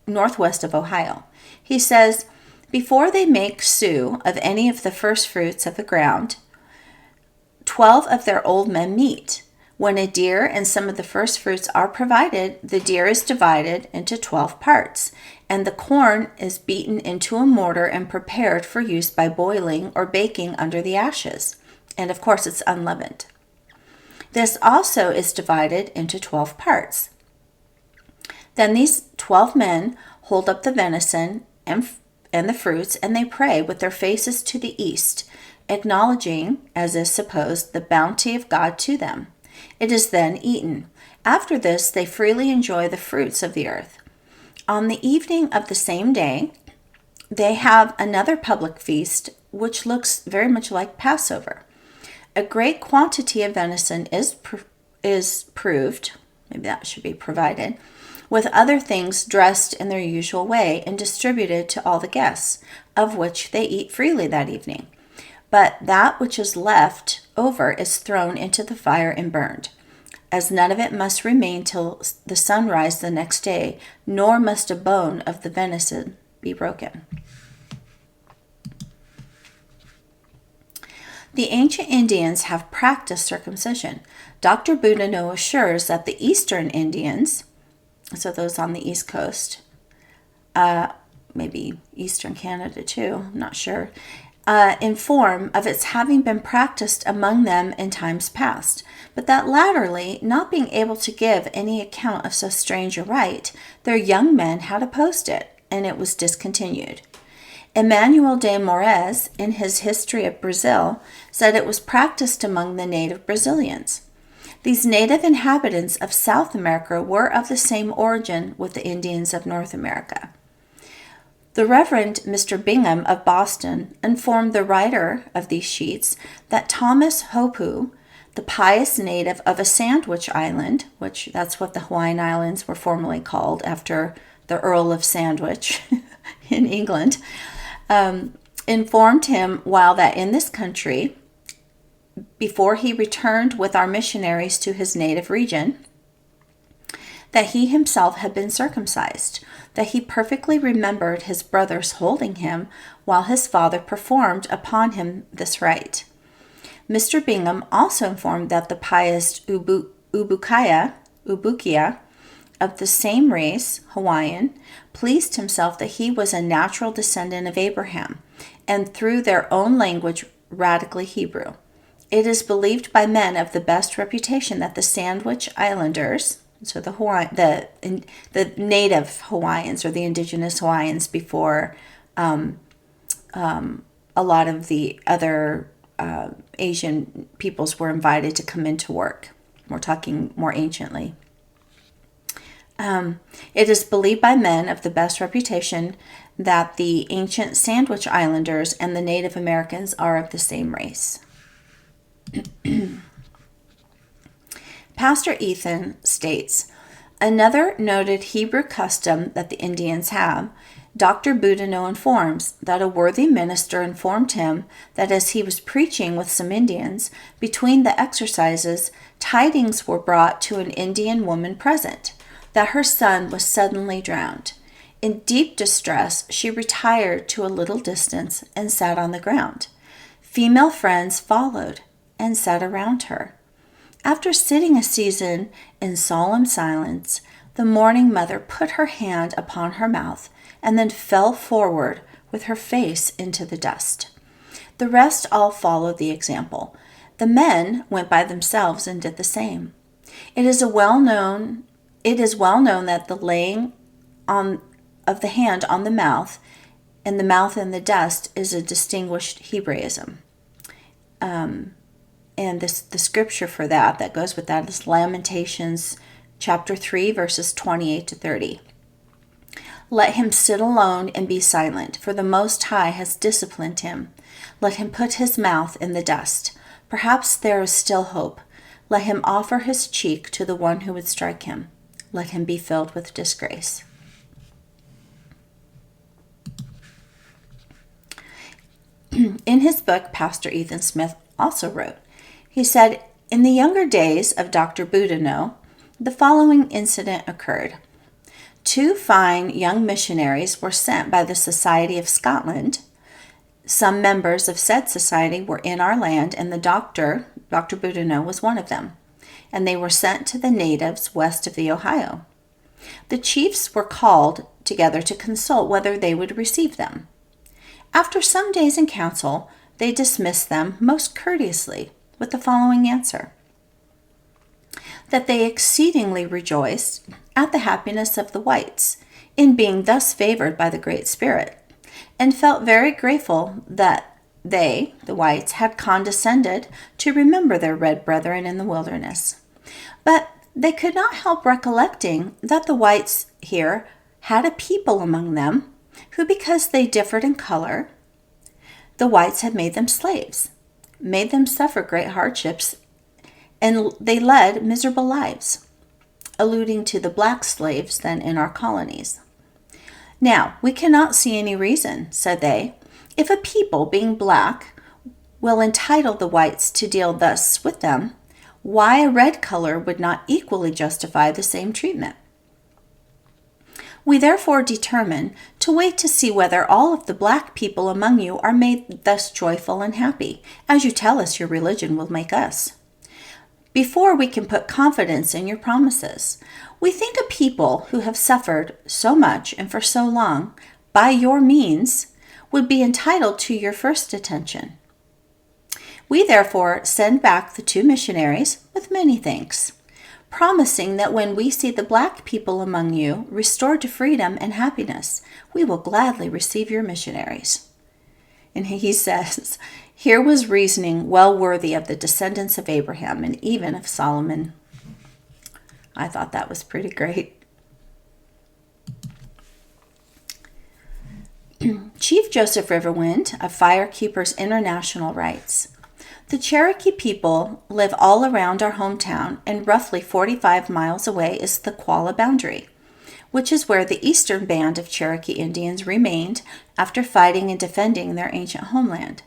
of Ohio. He says, before they make stew of any of the first fruits of the ground, 12 of their old men meet. When a deer and some of the first fruits are provided, the deer is divided into 12 parts, and the corn is beaten into a mortar and prepared for use by boiling or baking under the ashes. And of course, it's unleavened. This also is divided into 12 parts. Then these 12 men hold up the venison and the fruits, and they pray with their faces to the east, acknowledging, as is supposed, the bounty of God to them. It is then eaten. After this, they freely enjoy the fruits of the earth. On the evening of the same day, they have another public feast, which looks very much like Passover. A great quantity of venison is proved, maybe that should be provided, with other things dressed in their usual way and distributed to all the guests, of which they eat freely that evening. But that which is left over is thrown into the fire and burned, as none of it must remain till the sunrise the next day, nor must a bone of the venison be broken. The ancient Indians have practiced circumcision. Dr. Boudinot assures that the Eastern Indians, so those on the East Coast, maybe Eastern Canada too, I'm not sure, inform of its having been practiced among them in times past, but that latterly, not being able to give any account of so strange a rite, their young men had opposed it, and it was discontinued. Emmanuel de Moraes, in his History of Brazil, said it was practiced among the native Brazilians. These native inhabitants of South America were of the same origin with the Indians of North America. The Reverend Mr. Bingham of Boston informed the writer of these sheets that Thomas Hopu, the pious native of a Sandwich Island, which that's what the Hawaiian Islands were formerly called after the Earl of Sandwich in England, informed him while that in this country, before he returned with our missionaries to his native region, that he himself had been circumcised, that he perfectly remembered his brothers holding him while his father performed upon him this rite. Mr. Bingham also informed that the pious Ubukia of the same race, Hawai'in, pleased himself that he was a natural descendant of Abraham, and through their own language, radically Hebrew. It is believed by men of the best reputation that the Sandwich Islanders, so the native Hawaiians or the indigenous Hawaiians before a lot of the other Asian peoples were invited to come into work. We're talking more anciently. It is believed by men of the best reputation that the ancient Sandwich Islanders and the Native Americans are of the same race. Pastor Ethan states, another noted Hebrew custom that the Indians have, Dr. Boudinot informs that a worthy minister informed him that as he was preaching with some Indians, between the exercises, tidings were brought to an Indian woman present, that her son was suddenly drowned. In deep distress, she retired to a little distance and sat on the ground. Female friends followed and sat around her. After sitting a season in solemn silence, the mourning mother put her hand upon her mouth and then fell forward with her face into the dust. The rest all followed the example. The men went by themselves and did the same. It is well known that the laying on of the hand on the mouth and the dust is a distinguished Hebraism. And the scripture for that goes with that is Lamentations chapter 3, verses 28 to 30. Let him sit alone and be silent, for the Most High has disciplined him. Let him put his mouth in the dust. Perhaps there is still hope. Let him offer his cheek to the one who would strike him. Let him be filled with disgrace. In his book, Pastor Ethan Smith also wrote, he said, in the younger days of Dr. Boudinot, the following incident occurred. 2 fine young missionaries were sent by the Society of Scotland. Some members of said society were in our land, and Dr. Boudinot was one of them, and they were sent to the natives west of the Ohio. The chiefs were called together to consult whether they would receive them. After some days in council, they dismissed them most courteously with the following answer: that they exceedingly rejoiced at the happiness of the whites in being thus favored by the Great Spirit, and felt very grateful that they, the whites, had condescended to remember their red brethren in the wilderness. But they could not help recollecting that the whites here had a people among them who, because they differed in color, the whites had made them slaves, made them suffer great hardships, and they led miserable lives, alluding to the black slaves then in our colonies. Now, we cannot see any reason, said they, if a people, being black, will entitle the whites to deal thus with them, why a red color would not equally justify the same treatment. We therefore determine to wait to see whether all of the black people among you are made thus joyful and happy, as you tell us your religion will make us, before we can put confidence in your promises. We think a people who have suffered so much and for so long by your means would be entitled to your first attention. We therefore send back the 2 missionaries with many thanks, promising that when we see the black people among you restored to freedom and happiness, we will gladly receive your missionaries. And he says, here was reasoning well worthy of the descendants of Abraham and even of Solomon. I thought that was pretty great. Chief Joseph Riverwind of Firekeepers International writes, the Cherokee people live all around our hometown, and roughly 45 miles away is the Qualla boundary, which is where the eastern band of Cherokee Indians remained after fighting and defending their ancient homeland.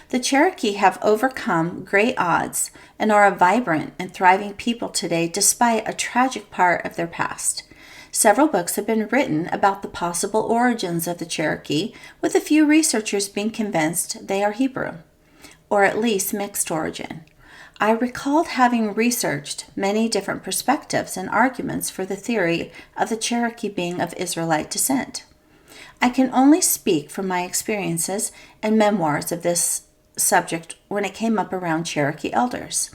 The Cherokee have overcome great odds and are a vibrant and thriving people today despite a tragic part of their past. Several books have been written about the possible origins of the Cherokee, with a few researchers being convinced they are Hebrew, or at least mixed origin. I recalled having researched many different perspectives and arguments for the theory of the Cherokee being of Israelite descent. I can only speak from my experiences and memoirs of this subject when it came up around Cherokee elders.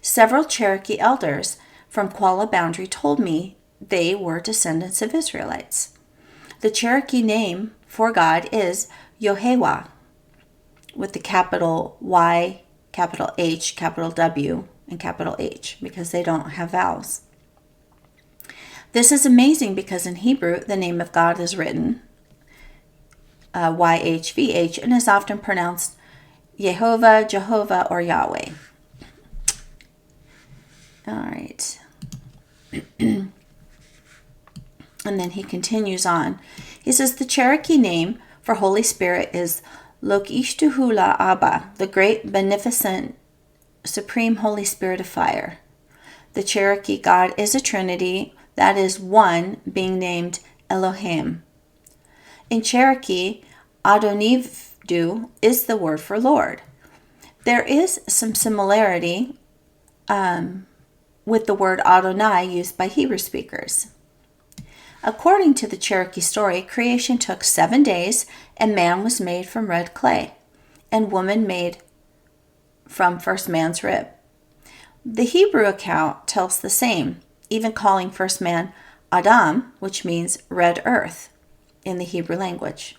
Several Cherokee elders from Qualla Boundary told me they were descendants of Israelites. The Cherokee name for God is Yohewa, with the capital Y, capital H, capital W, and capital H, because they don't have vowels. This is amazing because in Hebrew, the name of God is written YHVH and is often pronounced Yehovah, Jehovah, or Yahweh. All right. And then he continues on. He says the Cherokee name for Holy Spirit is Lokishtuhula Abba, the great, beneficent, supreme Holy Spirit of fire. The Cherokee God is a trinity, that is one being named Elohim. In Cherokee, Adonivdu is the word for Lord. There is some similarity with the word Adonai used by Hebrew speakers. According to the Cherokee story, creation took 7 days, and man was made from red clay, and woman made from first man's rib. The Hebrew account tells the same, even calling first man Adam, which means red earth in the Hebrew language.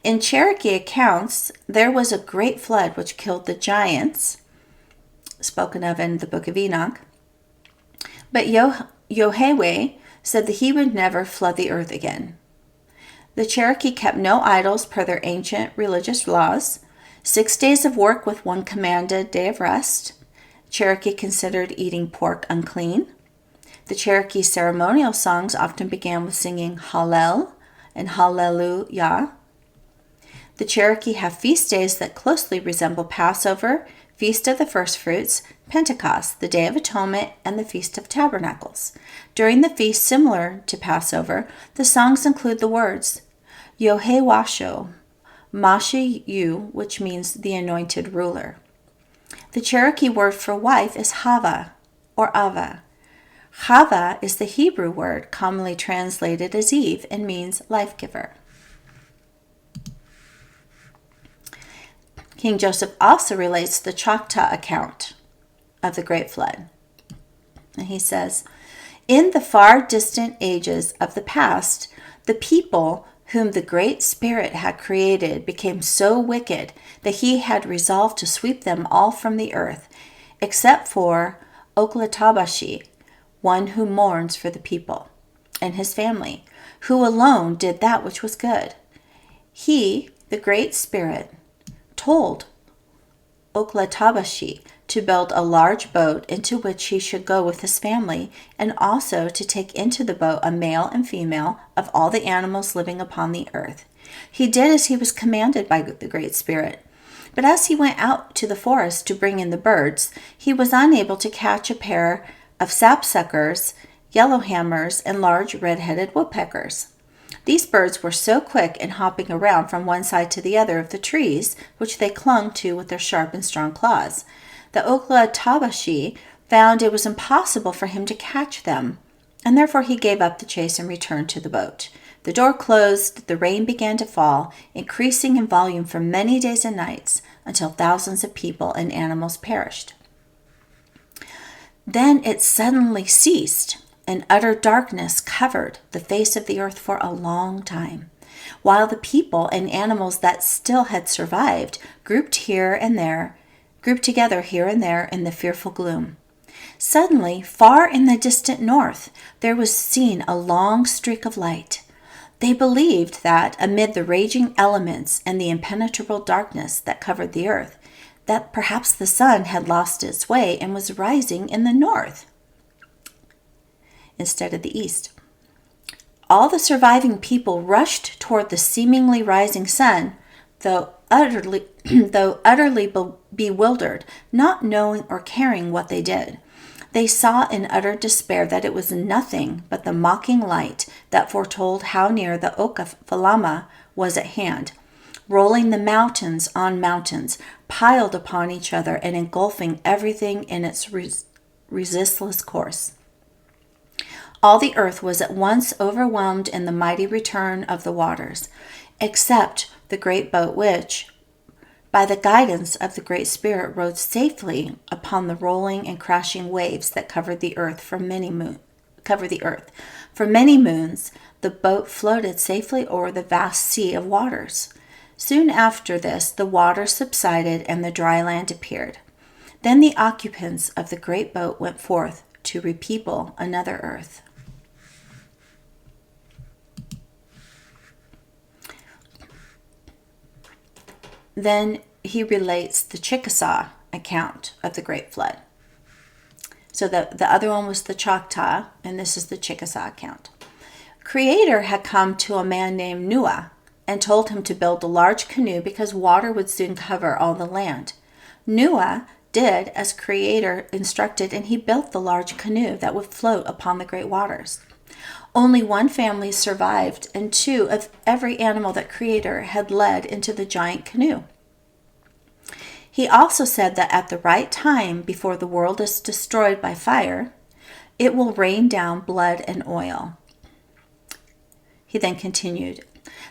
In Cherokee accounts, there was a great flood which killed the giants, spoken of in the book of Enoch. But Yohewah said that he would never flood the earth again. The Cherokee kept no idols per their ancient religious laws, 6 days of work with one commanded day of rest. Cherokee considered eating pork unclean. The Cherokee ceremonial songs often began with singing Hallel and Hallelujah. The Cherokee have feast days that closely resemble Passover, Feast of the First Fruits, Pentecost, the Day of Atonement, and the Feast of Tabernacles. During the feast similar to Passover, the songs include the words Yohewasho, Mashiyu, which means the anointed ruler. The Cherokee word for wife is Hava or Ava. Hava is the Hebrew word commonly translated as Eve and means life giver. King Joseph also relates the Choctaw account of the Great Flood. And he says, in the far distant ages of the past, the people whom the Great Spirit had created became so wicked that he had resolved to sweep them all from the earth, except for Oklatabashi, one who mourns for the people, and his family, who alone did that which was good. He, the Great Spirit, told Oklatabashi to build a large boat into which he should go with his family, and also to take into the boat a male and female of all the animals living upon the earth. He did as he was commanded by the Great Spirit. But as he went out to the forest to bring in the birds, he was unable to catch a pair of sapsuckers, yellowhammers, and large red-headed woodpeckers. These birds were so quick in hopping around from one side to the other of the trees, which they clung to with their sharp and strong claws, that Oklatabashi found it was impossible for him to catch them, and therefore he gave up the chase and returned to the boat. The door closed, the rain began to fall, increasing in volume for many days and nights, until thousands of people and animals perished. Then it suddenly ceased, and utter darkness covered the face of the earth for a long time, while the people and animals that still had survived grouped together here and there in the fearful gloom. Suddenly, far in the distant north, there was seen a long streak of light. They believed that, amid the raging elements and the impenetrable darkness that covered the earth, that perhaps the sun had lost its way and was rising in the north instead of the east. All the surviving people rushed toward the seemingly rising sun, though utterly bewildered, not knowing or caring what they did. They saw in utter despair that it was nothing but the mocking light that foretold how near the Okaphalama was at hand, rolling the mountains on mountains, piled upon each other and engulfing everything in its resistless course. All the earth was at once overwhelmed in the mighty return of the waters, except the great boat which, by the guidance of the Great Spirit, rode safely upon the rolling and crashing waves that covered the earth. For many moons, the boat floated safely over the vast sea of waters. Soon after this, the water subsided and the dry land appeared. Then the occupants of the great boat went forth to repeople another earth. Then he relates the Chickasaw account of the Great Flood. So the other one was the Choctaw, and this is the Chickasaw account. Creator had come to a man named Noah and told him to build a large canoe because water would soon cover all the land. Noah did as Creator instructed, and he built the large canoe that would float upon the great waters. Only one family survived, and 2 of every animal that Creator had led into the giant canoe. He also said that at the right time, before the world is destroyed by fire, it will rain down blood and oil. He then continued,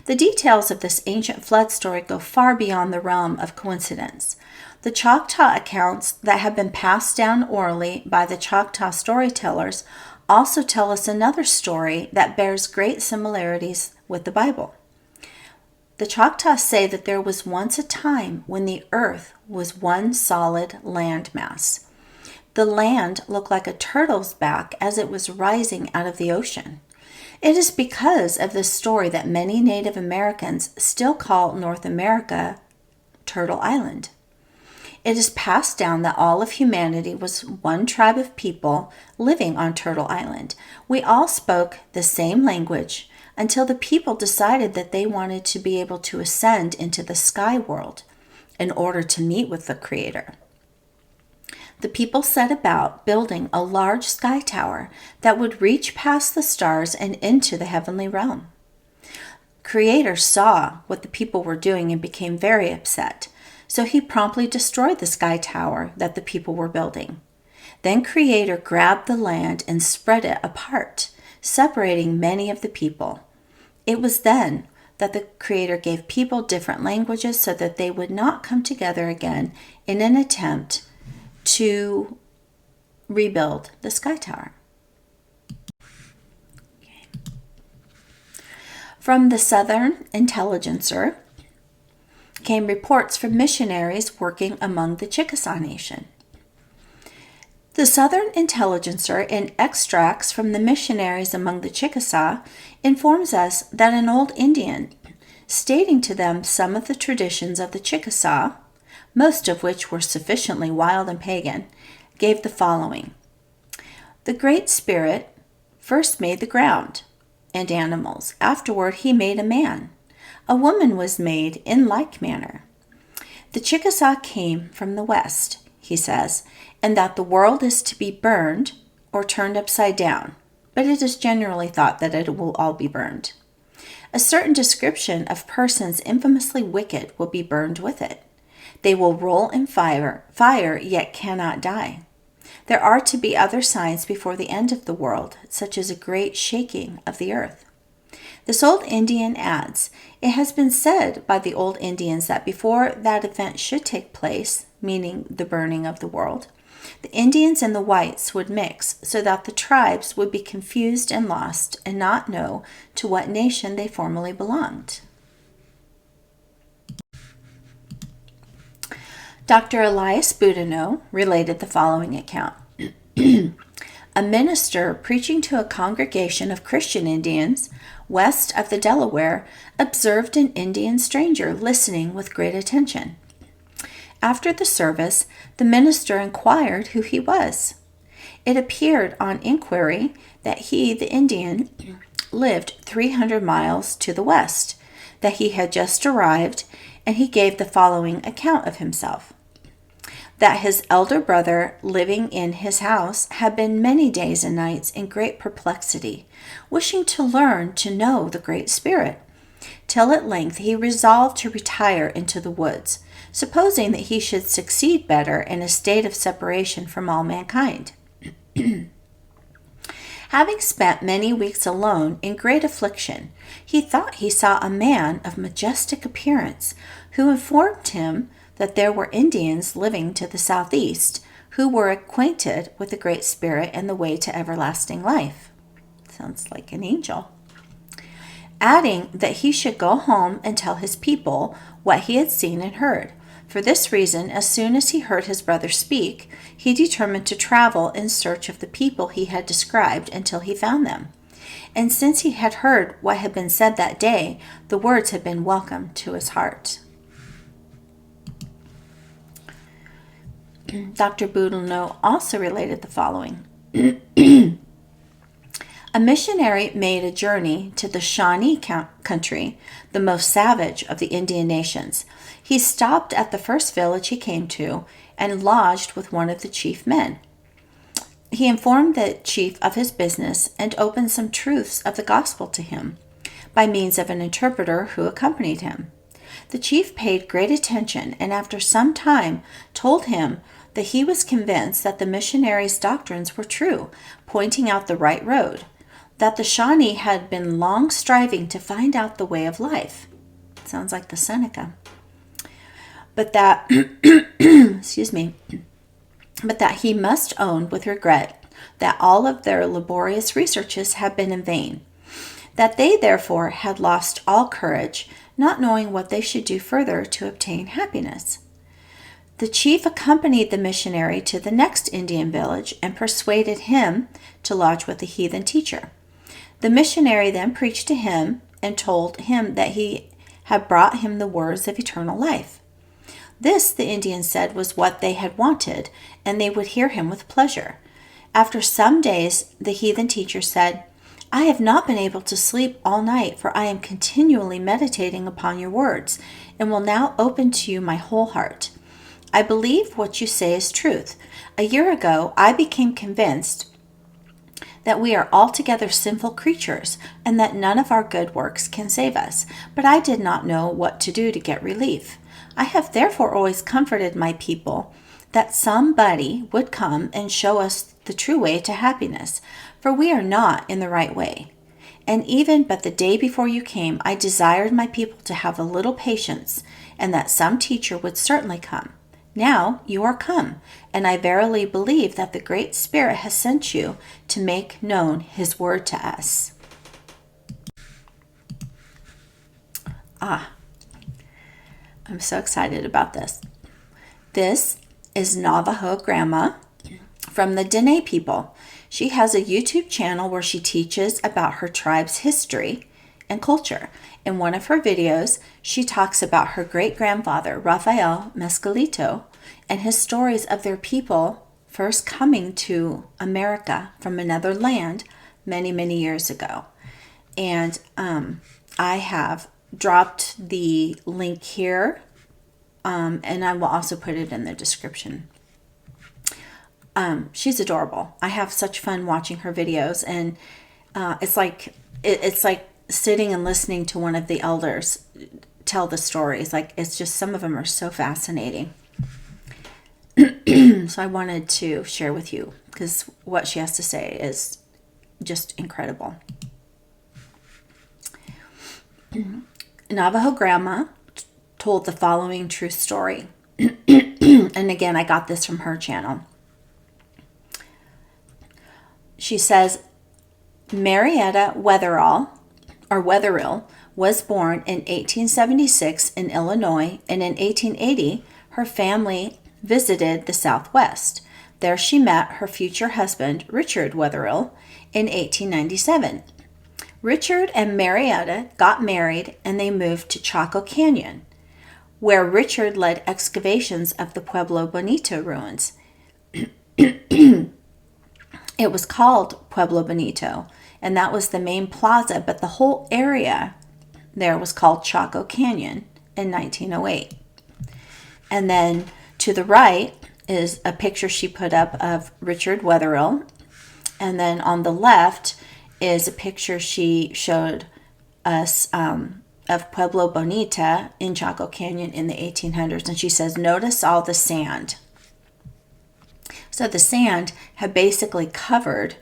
the details of this ancient flood story go far beyond the realm of coincidence. The Choctaw accounts that have been passed down orally by the Choctaw storytellers also tell us another story that bears great similarities with the Bible. The Choctaw say that there was once a time when the earth was one solid land mass. The land looked like a turtle's back as it was rising out of the ocean. It is because of this story that many Native Americans still call North America Turtle Island. It is passed down that all of humanity was one tribe of people living on Turtle Island. We all spoke the same language until the people decided that they wanted to be able to ascend into the sky world in order to meet with the Creator. The people set about building a large sky tower that would reach past the stars and into the heavenly realm. Creator saw what the people were doing and became very upset. So he promptly destroyed the sky tower that the people were building. Then Creator grabbed the land and spread it apart, separating many of the people. It was then that the Creator gave people different languages so that they would not come together again in an attempt to rebuild the sky tower. Okay. From the Southern Intelligencer came reports from missionaries working among the Chickasaw Nation. The Southern Intelligencer, in extracts from the missionaries among the Chickasaw, informs us that an old Indian, stating to them some of the traditions of the Chickasaw, most of which were sufficiently wild and pagan, gave the following. The Great Spirit first made the ground and animals. Afterward he made a man. A woman was made in like manner. The Chickasaw came from the west, he says, and that the world is to be burned or turned upside down, but it is generally thought that it will all be burned. A certain description of persons infamously wicked will be burned with it. They will roll in fire yet cannot die. There are to be other signs before the end of the world, such as a great shaking of the earth. This old Indian adds, it has been said by the old Indians that before that event should take place, meaning the burning of the world, the Indians and the whites would mix so that the tribes would be confused and lost and not know to what nation they formerly belonged. Dr. Elias Boudinot related the following account. A minister preaching to a congregation of Christian Indians west of the Delaware observed an Indian stranger listening with great attention. After the service, the minister inquired who he was. It appeared on inquiry that he, the Indian, lived 300 miles to the west, that he had just arrived, and he gave the following account of himself: that his elder brother living in his house had been many days and nights in great perplexity, wishing to learn to know the Great Spirit, till at length he resolved to retire into the woods, supposing that he should succeed better in a state of separation from all mankind. Having spent many weeks alone in great affliction, he thought he saw a man of majestic appearance, who informed him that there were Indians living to the southeast, who were acquainted with the Great Spirit and the way to everlasting life. Sounds like an angel. Adding that he should go home and tell his people what he had seen and heard. For this reason, as soon as he heard his brother speak, he determined to travel in search of the people he had described until he found them. And since he had heard what had been said that day, the words had been welcome to his heart. Dr. Boudinot also related the following. A missionary made a journey to the Shawnee country, the most savage of the Indian nations. He stopped at the first village he came to and lodged with one of the chief men. He informed the chief of his business and opened some truths of the gospel to him by means of an interpreter who accompanied him. The chief paid great attention and after some time told him that he was convinced that the missionary's doctrines were true, pointing out the right road, that the Shawnee had been long striving to find out the way of life. Sounds like the Seneca. But that, but that he must own with regret that all of their laborious researches had been in vain, that they therefore had lost all courage, not knowing what they should do further to obtain happiness. The chief accompanied the missionary to the next Indian village and persuaded him to lodge with the heathen teacher. The missionary then preached to him and told him that he had brought him the words of eternal life. This, the Indian said, was what they had wanted, and they would hear him with pleasure. After some days, the heathen teacher said, "I have not been able to sleep all night, for I am continually meditating upon your words, and will now open to you my whole heart. I believe what you say is truth. A year ago, I became convinced that we are altogether sinful creatures, and that none of our good works can save us, but I did not know what to do to get relief. I have therefore always comforted my people that somebody would come and show us the true way to happiness, for we are not in the right way. And even but the day before you came, I desired my people to have a little patience, and that some teacher would certainly come. Now you are come, and I verily believe that the Great Spirit has sent you to make known His word to us." I'm so excited about this. This is Navajo Grandma from the Dene people. She has a YouTube channel where she teaches about her tribe's history and culture. In one of her videos, she talks about her great-grandfather, Rafael Mescalito, and his stories of their people first coming to America from another land many, many years ago. And I have dropped the link here, and I will also put it in the description. She's adorable. I have such fun watching her videos, and it's like sitting and listening to one of the elders tell the stories. Like, it's just, some of them are so fascinating. So I wanted to share with you because what she has to say is just incredible. Navajo Grandma told the following true story. And again, I got this from her channel. She says, Marietta Wetherill was born in 1876 in Illinois, and in 1880, her family visited the Southwest. There she met her future husband, Richard Wetherill, in 1897. Richard and Marietta got married, and they moved to Chaco Canyon, where Richard led excavations of the Pueblo Bonito ruins. It was called Pueblo Bonito, and that was the main plaza, but the whole area there was called Chaco Canyon, in 1908. And then to the right is a picture she put up of Richard Wetherill. And then on the left is a picture she showed us of Pueblo Bonita in Chaco Canyon in the 1800s. And she says, notice all the sand. So the sand had basically covered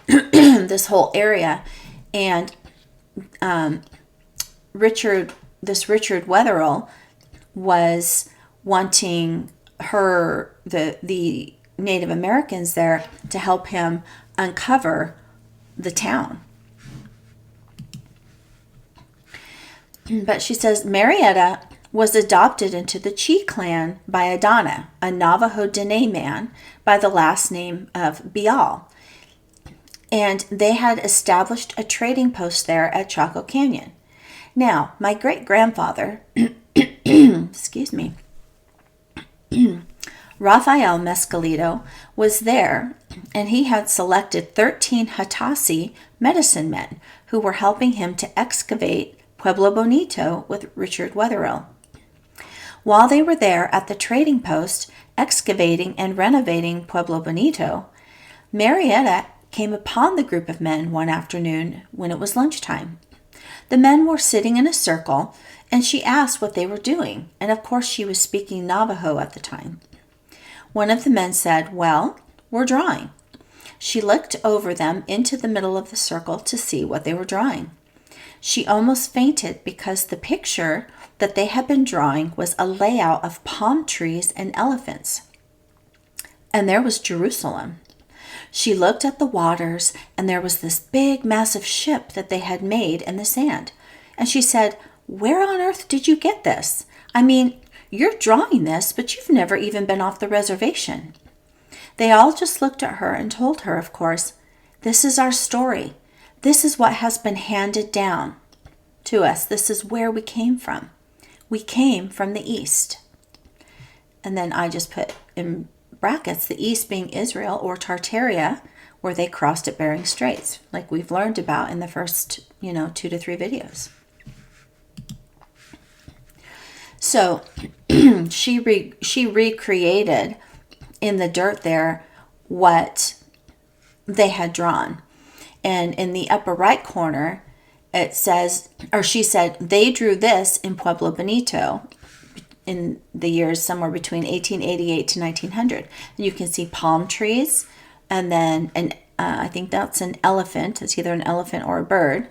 this whole area. And Richard Wetherill was wanting the Native Americans there to help him uncover the town. But she says Marietta was adopted into the Chi clan by Adana, a Navajo Dene man by the last name of Bial. And they had established a trading post there at Chaco Canyon. Now, my great-grandfather, excuse me, Rafael Mescalito was there, and he had selected 13 Hatasi medicine men who were helping him to excavate Pueblo Bonito with Richard Wetherill. While they were there at the trading post excavating and renovating Pueblo Bonito, Marietta came upon the group of men one afternoon when it was lunchtime. The men were sitting in a circle, and she asked what they were doing, and of course she was speaking Navajo at the time. One of the men said, well, we're drawing. She looked over them into the middle of the circle to see what they were drawing. She almost fainted because the picture that they had been drawing was a layout of palm trees and elephants. And there was Jerusalem. She looked at the waters, and there was this big, massive ship that they had made in the sand. And she said, where on earth did you get this? I mean, you're drawing this, but you've never even been off the reservation. They all just looked at her and told her, of course, this is our story. This is what has been handed down to us. This is where we came from. We came from the east. And then I just put in brackets, the east being Israel or Tartaria, where they crossed at Bering Straits, like we've learned about in the first, 2 to 3 videos. So she recreated in the dirt there what they had drawn. And in the upper right corner, it says, or she said, they drew this in Pueblo Bonito in the years somewhere between 1888 to 1900. And you can see palm trees, and then I think that's an elephant. It's either an elephant or a bird.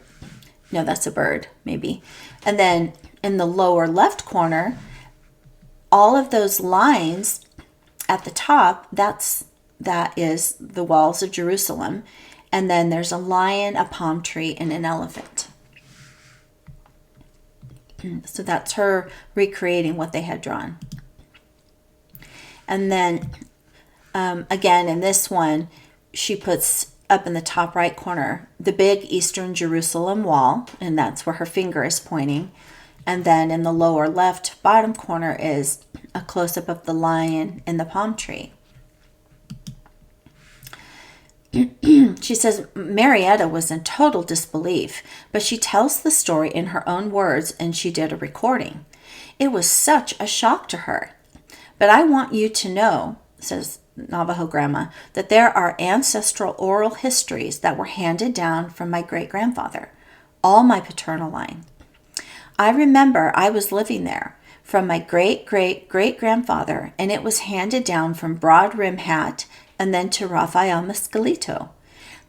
No, that's a bird, maybe. And then in the lower left corner, all of those lines at the top, that is the walls of Jerusalem. And then there's a lion, a palm tree, and an elephant. So that's her recreating what they had drawn. And then again, in this one, she puts up in the top right corner the big Eastern Jerusalem wall, and that's where her finger is pointing. And then in the lower left bottom corner is a close-up of the lion and the palm tree. She says Marietta was in total disbelief, but she tells the story in her own words, and she did a recording. It was such a shock to her. But I want you to know, says Navajo Grandma, that there are ancestral oral histories that were handed down from my great-grandfather, all my paternal line. I remember I was living there from my great-great-great-grandfather, and it was handed down from Broad Rim Hat and then to Rafael Mescalito.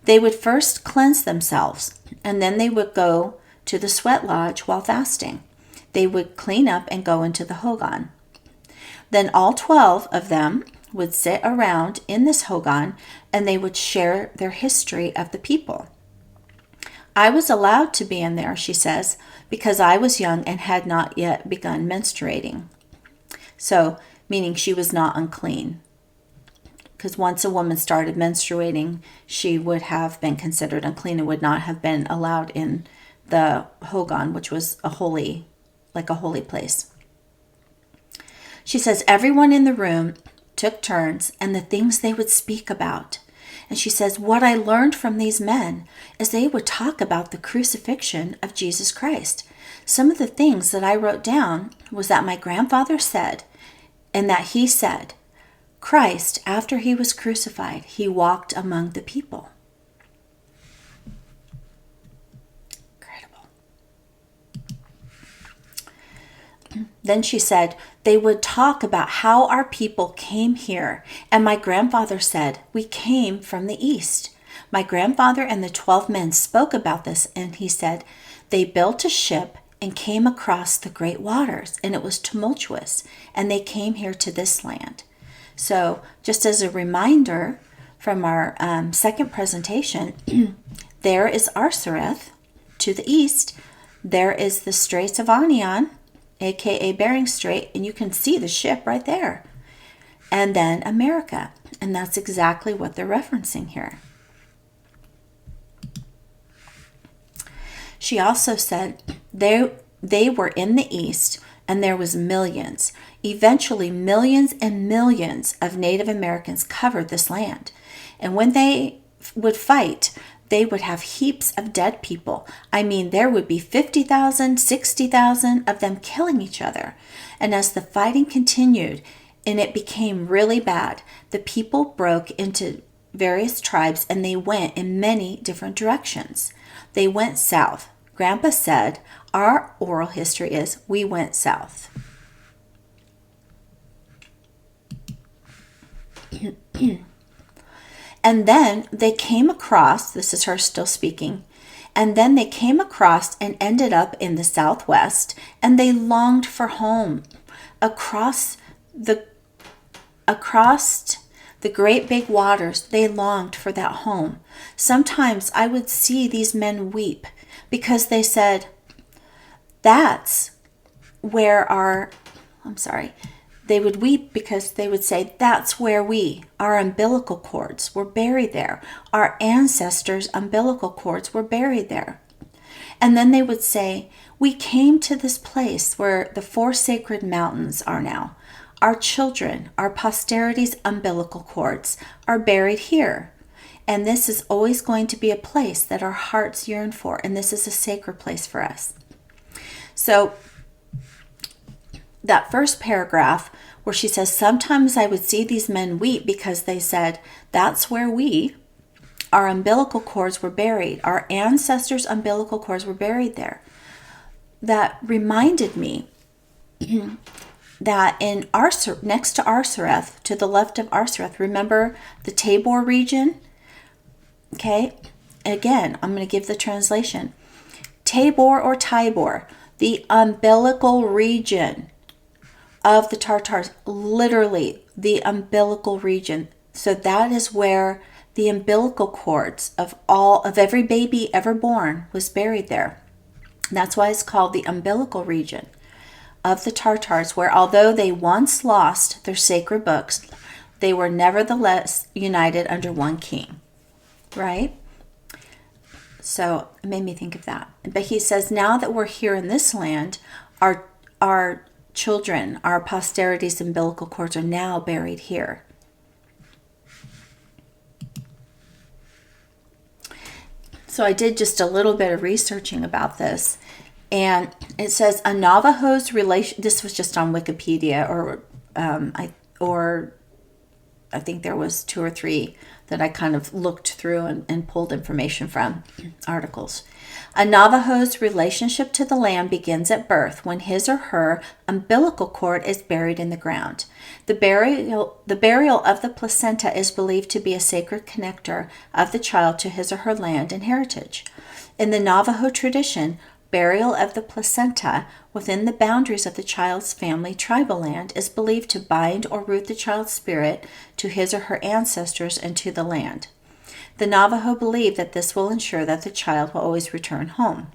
They would first cleanse themselves, and then they would go to the sweat lodge while fasting. They would clean up and go into the hogan. Then all 12 of them would sit around in this hogan, and they would share their history of the people. I was allowed to be in there, she says, because I was young and had not yet begun menstruating. So, meaning she was not unclean. Because once a woman started menstruating, she would have been considered unclean and would not have been allowed in the hogan, which was a holy place. She says everyone in the room took turns, and the things they would speak about. And she says, what I learned from these men is they would talk about the crucifixion of Jesus Christ. Some of the things that I wrote down was that my grandfather said, and that he said, Christ, after he was crucified, he walked among the people. Incredible. Then she said, they would talk about how our people came here. And my grandfather said, we came from the east. My grandfather and the 12 men spoke about this, and he said, they built a ship and came across the great waters, and it was tumultuous, and they came here to this land. So just as a reminder from our second presentation, there is Arsareth to the east. There is the Straits of Anian, aka Bering Strait, and you can see the ship right there. And then America, and that's exactly what they're referencing here. She also said they were in the east, and there was millions. Eventually, millions and millions of Native Americans covered this land. And when they would fight, they would have heaps of dead people. I mean, there would be 50,000, 60,000 of them killing each other. And as the fighting continued and it became really bad, the people broke into various tribes and they went in many different directions. They went south. Grandpa said, our oral history is, we went south. And then they came across, this is her still speaking, and then they came across and ended up in the southwest, and they longed for home. Across the great big waters, they longed for that home. Sometimes I would see these men weep because they said, that's where they would weep because they would say, that's where our umbilical cords were buried there. Our ancestors' umbilical cords were buried there. And then they would say, we came to this place where the 4 sacred mountains are now. Our children, our posterity's umbilical cords are buried here. And this is always going to be a place that our hearts yearn for. And this is a sacred place for us. So that first paragraph where she says, sometimes I would see these men weep because they said, that's where our umbilical cords were buried. Our ancestors' umbilical cords were buried there. That reminded me that in next to Arsareth, to the left of Arsareth, remember the Tabor region? Okay, again, I'm going to give the translation. Tabor or Tibor, the umbilical region of the Tartars, literally the umbilical region. So that is where the umbilical cords of every baby ever born was buried there. That's why it's called the umbilical region of the Tartars, where although they once lost their sacred books, they were nevertheless united under one king. Right? So it made me think of that. But he says, now that we're here in this land, our children, our posterity's umbilical cords are now buried here. So I did just a little bit of researching about this. And it says a Navajo's relation, this was just on Wikipedia, or I think there was 2 or 3 that I kind of looked through and pulled information from articles. A Navajo's relationship to the land begins at birth when his or her umbilical cord is buried in the ground. The burial of the placenta is believed to be a sacred connector of the child to his or her land and heritage. In the Navajo tradition, burial of the placenta within the boundaries of the child's family tribal land is believed to bind or root the child's spirit to his or her ancestors and to the land. The Navajo believe that this will ensure that the child will always return home.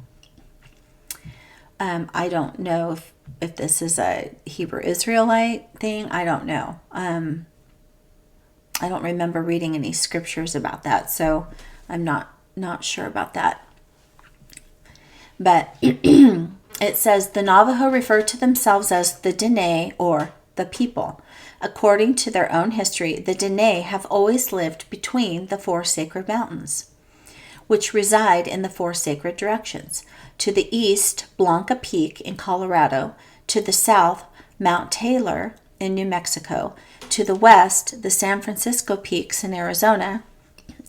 I don't know if this is a Hebrew Israelite thing. I don't know. I don't remember reading any scriptures about that, so I'm not sure about that. But it says the Navajo refer to themselves as the Dene, or the people. According to their own history, the Dene have always lived between the four sacred mountains, which reside in the four sacred directions. To the east, Blanca Peak in Colorado. To the south, Mount Taylor in New Mexico. To the west, the San Francisco Peaks in Arizona.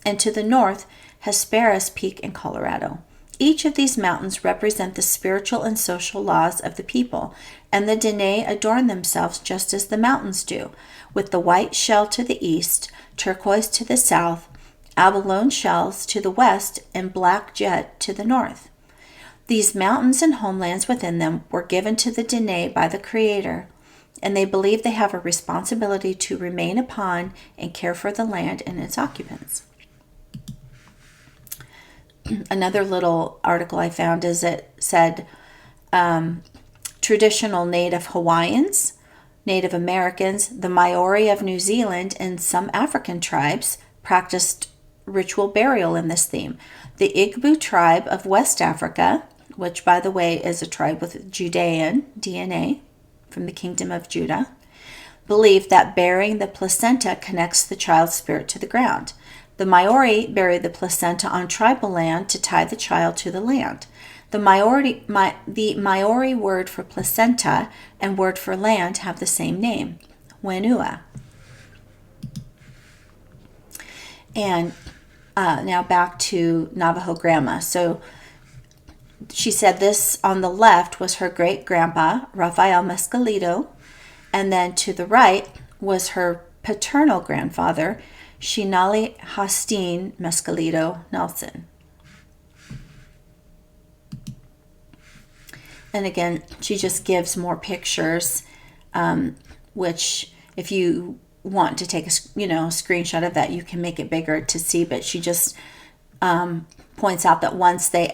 And to the north, Hesperus Peak in Colorado. Each of these mountains represent the spiritual and social laws of the people, and the Dene adorn themselves just as the mountains do, with the white shell to the east, turquoise to the south, abalone shells to the west, and black jet to the north. These mountains and homelands within them were given to the Dene by the Creator, and they believe they have a responsibility to remain upon and care for the land and its occupants. Another little article I found is it said traditional Native Hawaiians, Native Americans, the Maori of New Zealand, and some African tribes practiced ritual burial in this theme. The Igbo tribe of West Africa, which by the way is a tribe with Judean DNA from the Kingdom of Judah, believed that burying the placenta connects the child's spirit to the ground. The Maori bury the placenta on tribal land to tie the child to the land. The Maori word for placenta and word for land have the same name, Wenua. And now back to Navajo grandma. So she said this on the left was her great-grandpa, Rafael Mescalito, and then to the right was her paternal grandfather, Shinali Hastine Mescalito Nelson. And again, she just gives more pictures, which if you want to take a screenshot of that, you can make it bigger to see. But she just points out that once they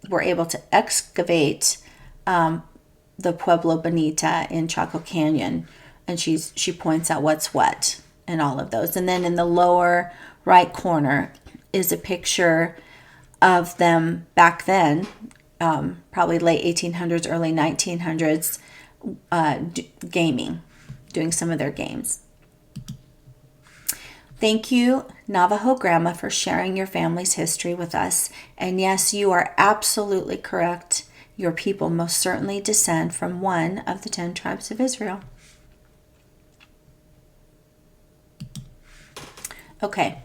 were able to excavate the Pueblo Bonita in Chaco Canyon, and she points out what's what and all of those. And then in the lower right corner is a picture of them back then, probably late 1800s, early 1900s, gaming, doing some of their games. Thank you, Navajo Grandma, for sharing your family's history with us. And yes, you are absolutely correct. Your people most certainly descend from one of the 10 tribes of Israel. Okay,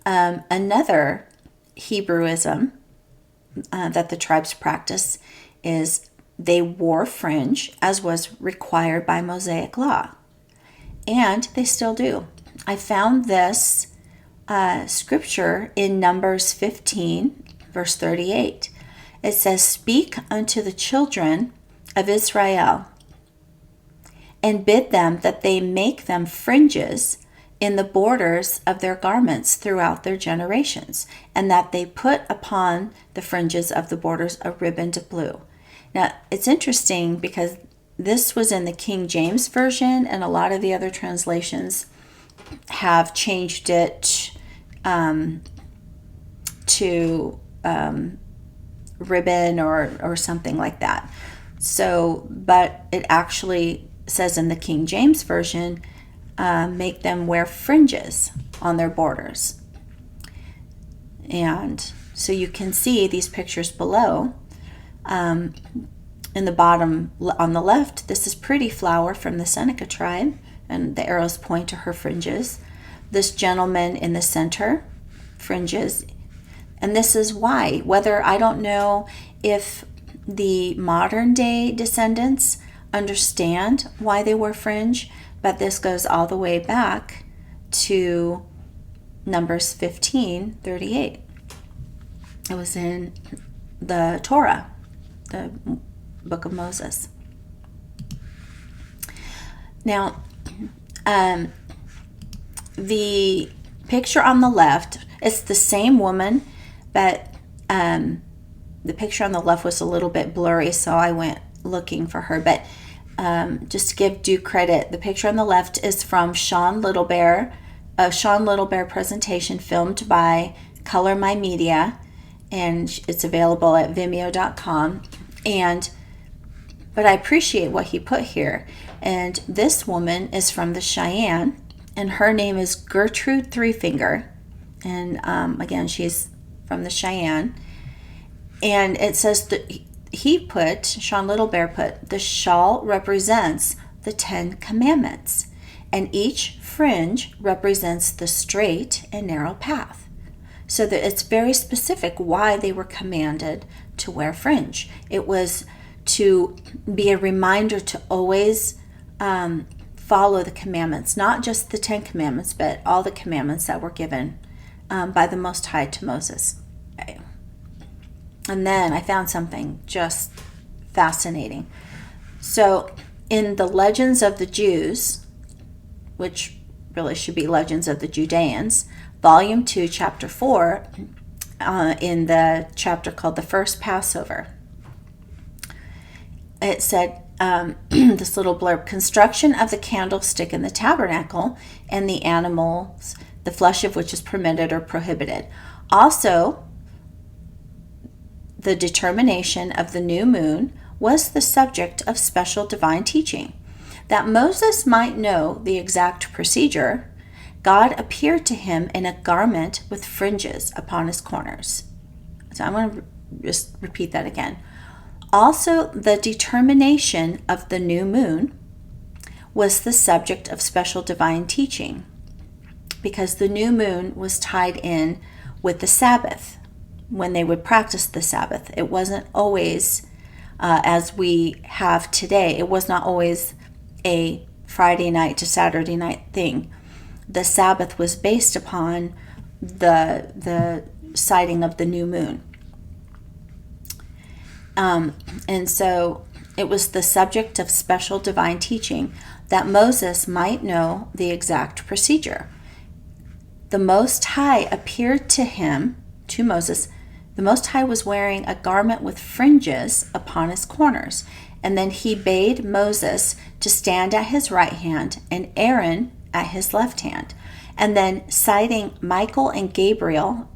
another Hebrewism that the tribes practice is they wore fringe, as was required by Mosaic law, and they still do. I found this scripture in Numbers 15, verse 38. It says, "Speak unto the children of Israel, and bid them that they make them fringes in the borders of their garments throughout their generations, and that they put upon the fringes of the borders a ribbon of blue." Now, it's interesting because this was in the King James Version, and a lot of the other translations have changed it to ribbon or something like that. So, but it actually says in the King James Version, make them wear fringes on their borders. And so you can see these pictures below. In the bottom on the left, this is Pretty Flower from the Seneca tribe, and the arrows point to her fringes. This gentleman in the center, fringes. And this is why, whether I don't know if the modern day descendants understand why they wear fringe, but this goes all the way back to Numbers 15:38. It was in the Torah, the book of Moses. Now, the picture on the left, it's the same woman, but the picture on the left was a little bit blurry, so I went looking for her. But just to give due credit, the picture on the left is from Sean Little Bear, a Sean Little Bear presentation filmed by Color My Media, and it's available at vimeo.com. And But I appreciate what he put here. And this woman is from the Cheyenne, and her name is Gertrude Three Finger. And again, she's from the Cheyenne. And it says that Sean Little Bear put, the shawl represents the 10 Commandments, and each fringe represents the straight and narrow path. So that it's very specific why they were commanded to wear fringe. It was to be a reminder to always follow the commandments, not just the 10 Commandments, but all the commandments that were given by the Most High to Moses. Okay. And then I found something just fascinating. So in the Legends of the Jews, which really should be Legends of the Judeans, Volume 2, Chapter 4, in the chapter called The First Passover, it said, this little blurb, construction of the candlestick in the tabernacle and the animals, the flesh of which is permitted or prohibited. Also, the determination of the new moon was the subject of special divine teaching. That Moses might know the exact procedure, God appeared to him in a garment with fringes upon his corners. So I'm going to just repeat that again. Also, the determination of the new moon was the subject of special divine teaching, because the new moon was tied in with the Sabbath, when they would practice the Sabbath. It wasn't always, as we have today, it was not always a Friday night to Saturday night thing. The Sabbath was based upon the sighting of the new moon. And so it was the subject of special divine teaching that Moses might know the exact procedure. The Most High appeared to Moses. The Most High was wearing a garment with fringes upon his corners. And then he bade Moses to stand at his right hand and Aaron at his left hand. And then citing Michael and Gabriel,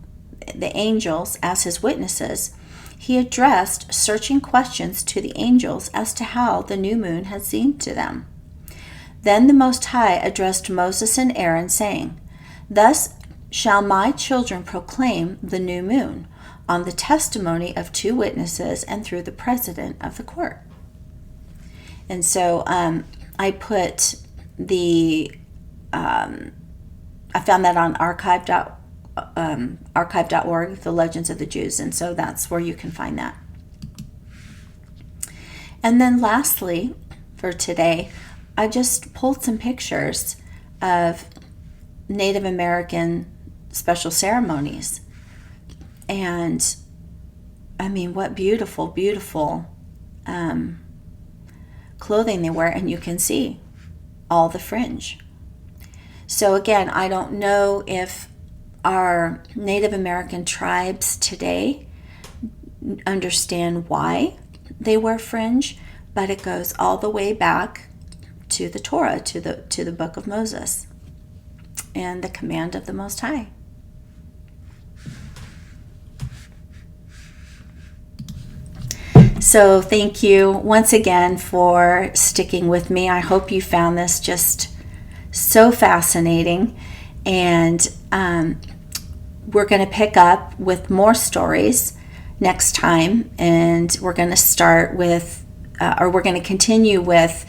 the angels, as his witnesses, he addressed searching questions to the angels as to how the new moon had seemed to them. Then the Most High addressed Moses and Aaron, saying, "Thus shall my children proclaim the new moon, on the testimony of 2 witnesses and through the president of the court." And so I put I found that on archive.org, the Legends of the Jews, and so that's where you can find that. And then lastly, for today, I just pulled some pictures of Native American special ceremonies. And I mean, what beautiful, beautiful clothing they wear, and you can see all the fringe. So again, I don't know if our Native American tribes today understand why they wear fringe, but it goes all the way back to the Torah, to the book of Moses and the command of the Most High. So thank you once again for sticking with me. I hope you found this just so fascinating, and we're going to pick up with more stories next time, and we're going to start with we're going to continue with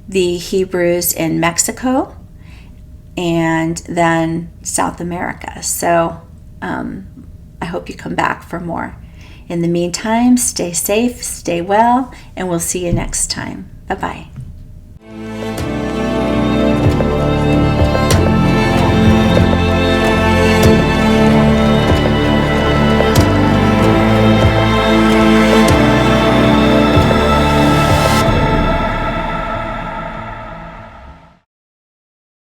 the Hebrews in Mexico and then South America. So I hope you come back for more. In the meantime, stay safe, stay well, and we'll see you next time. Bye-bye.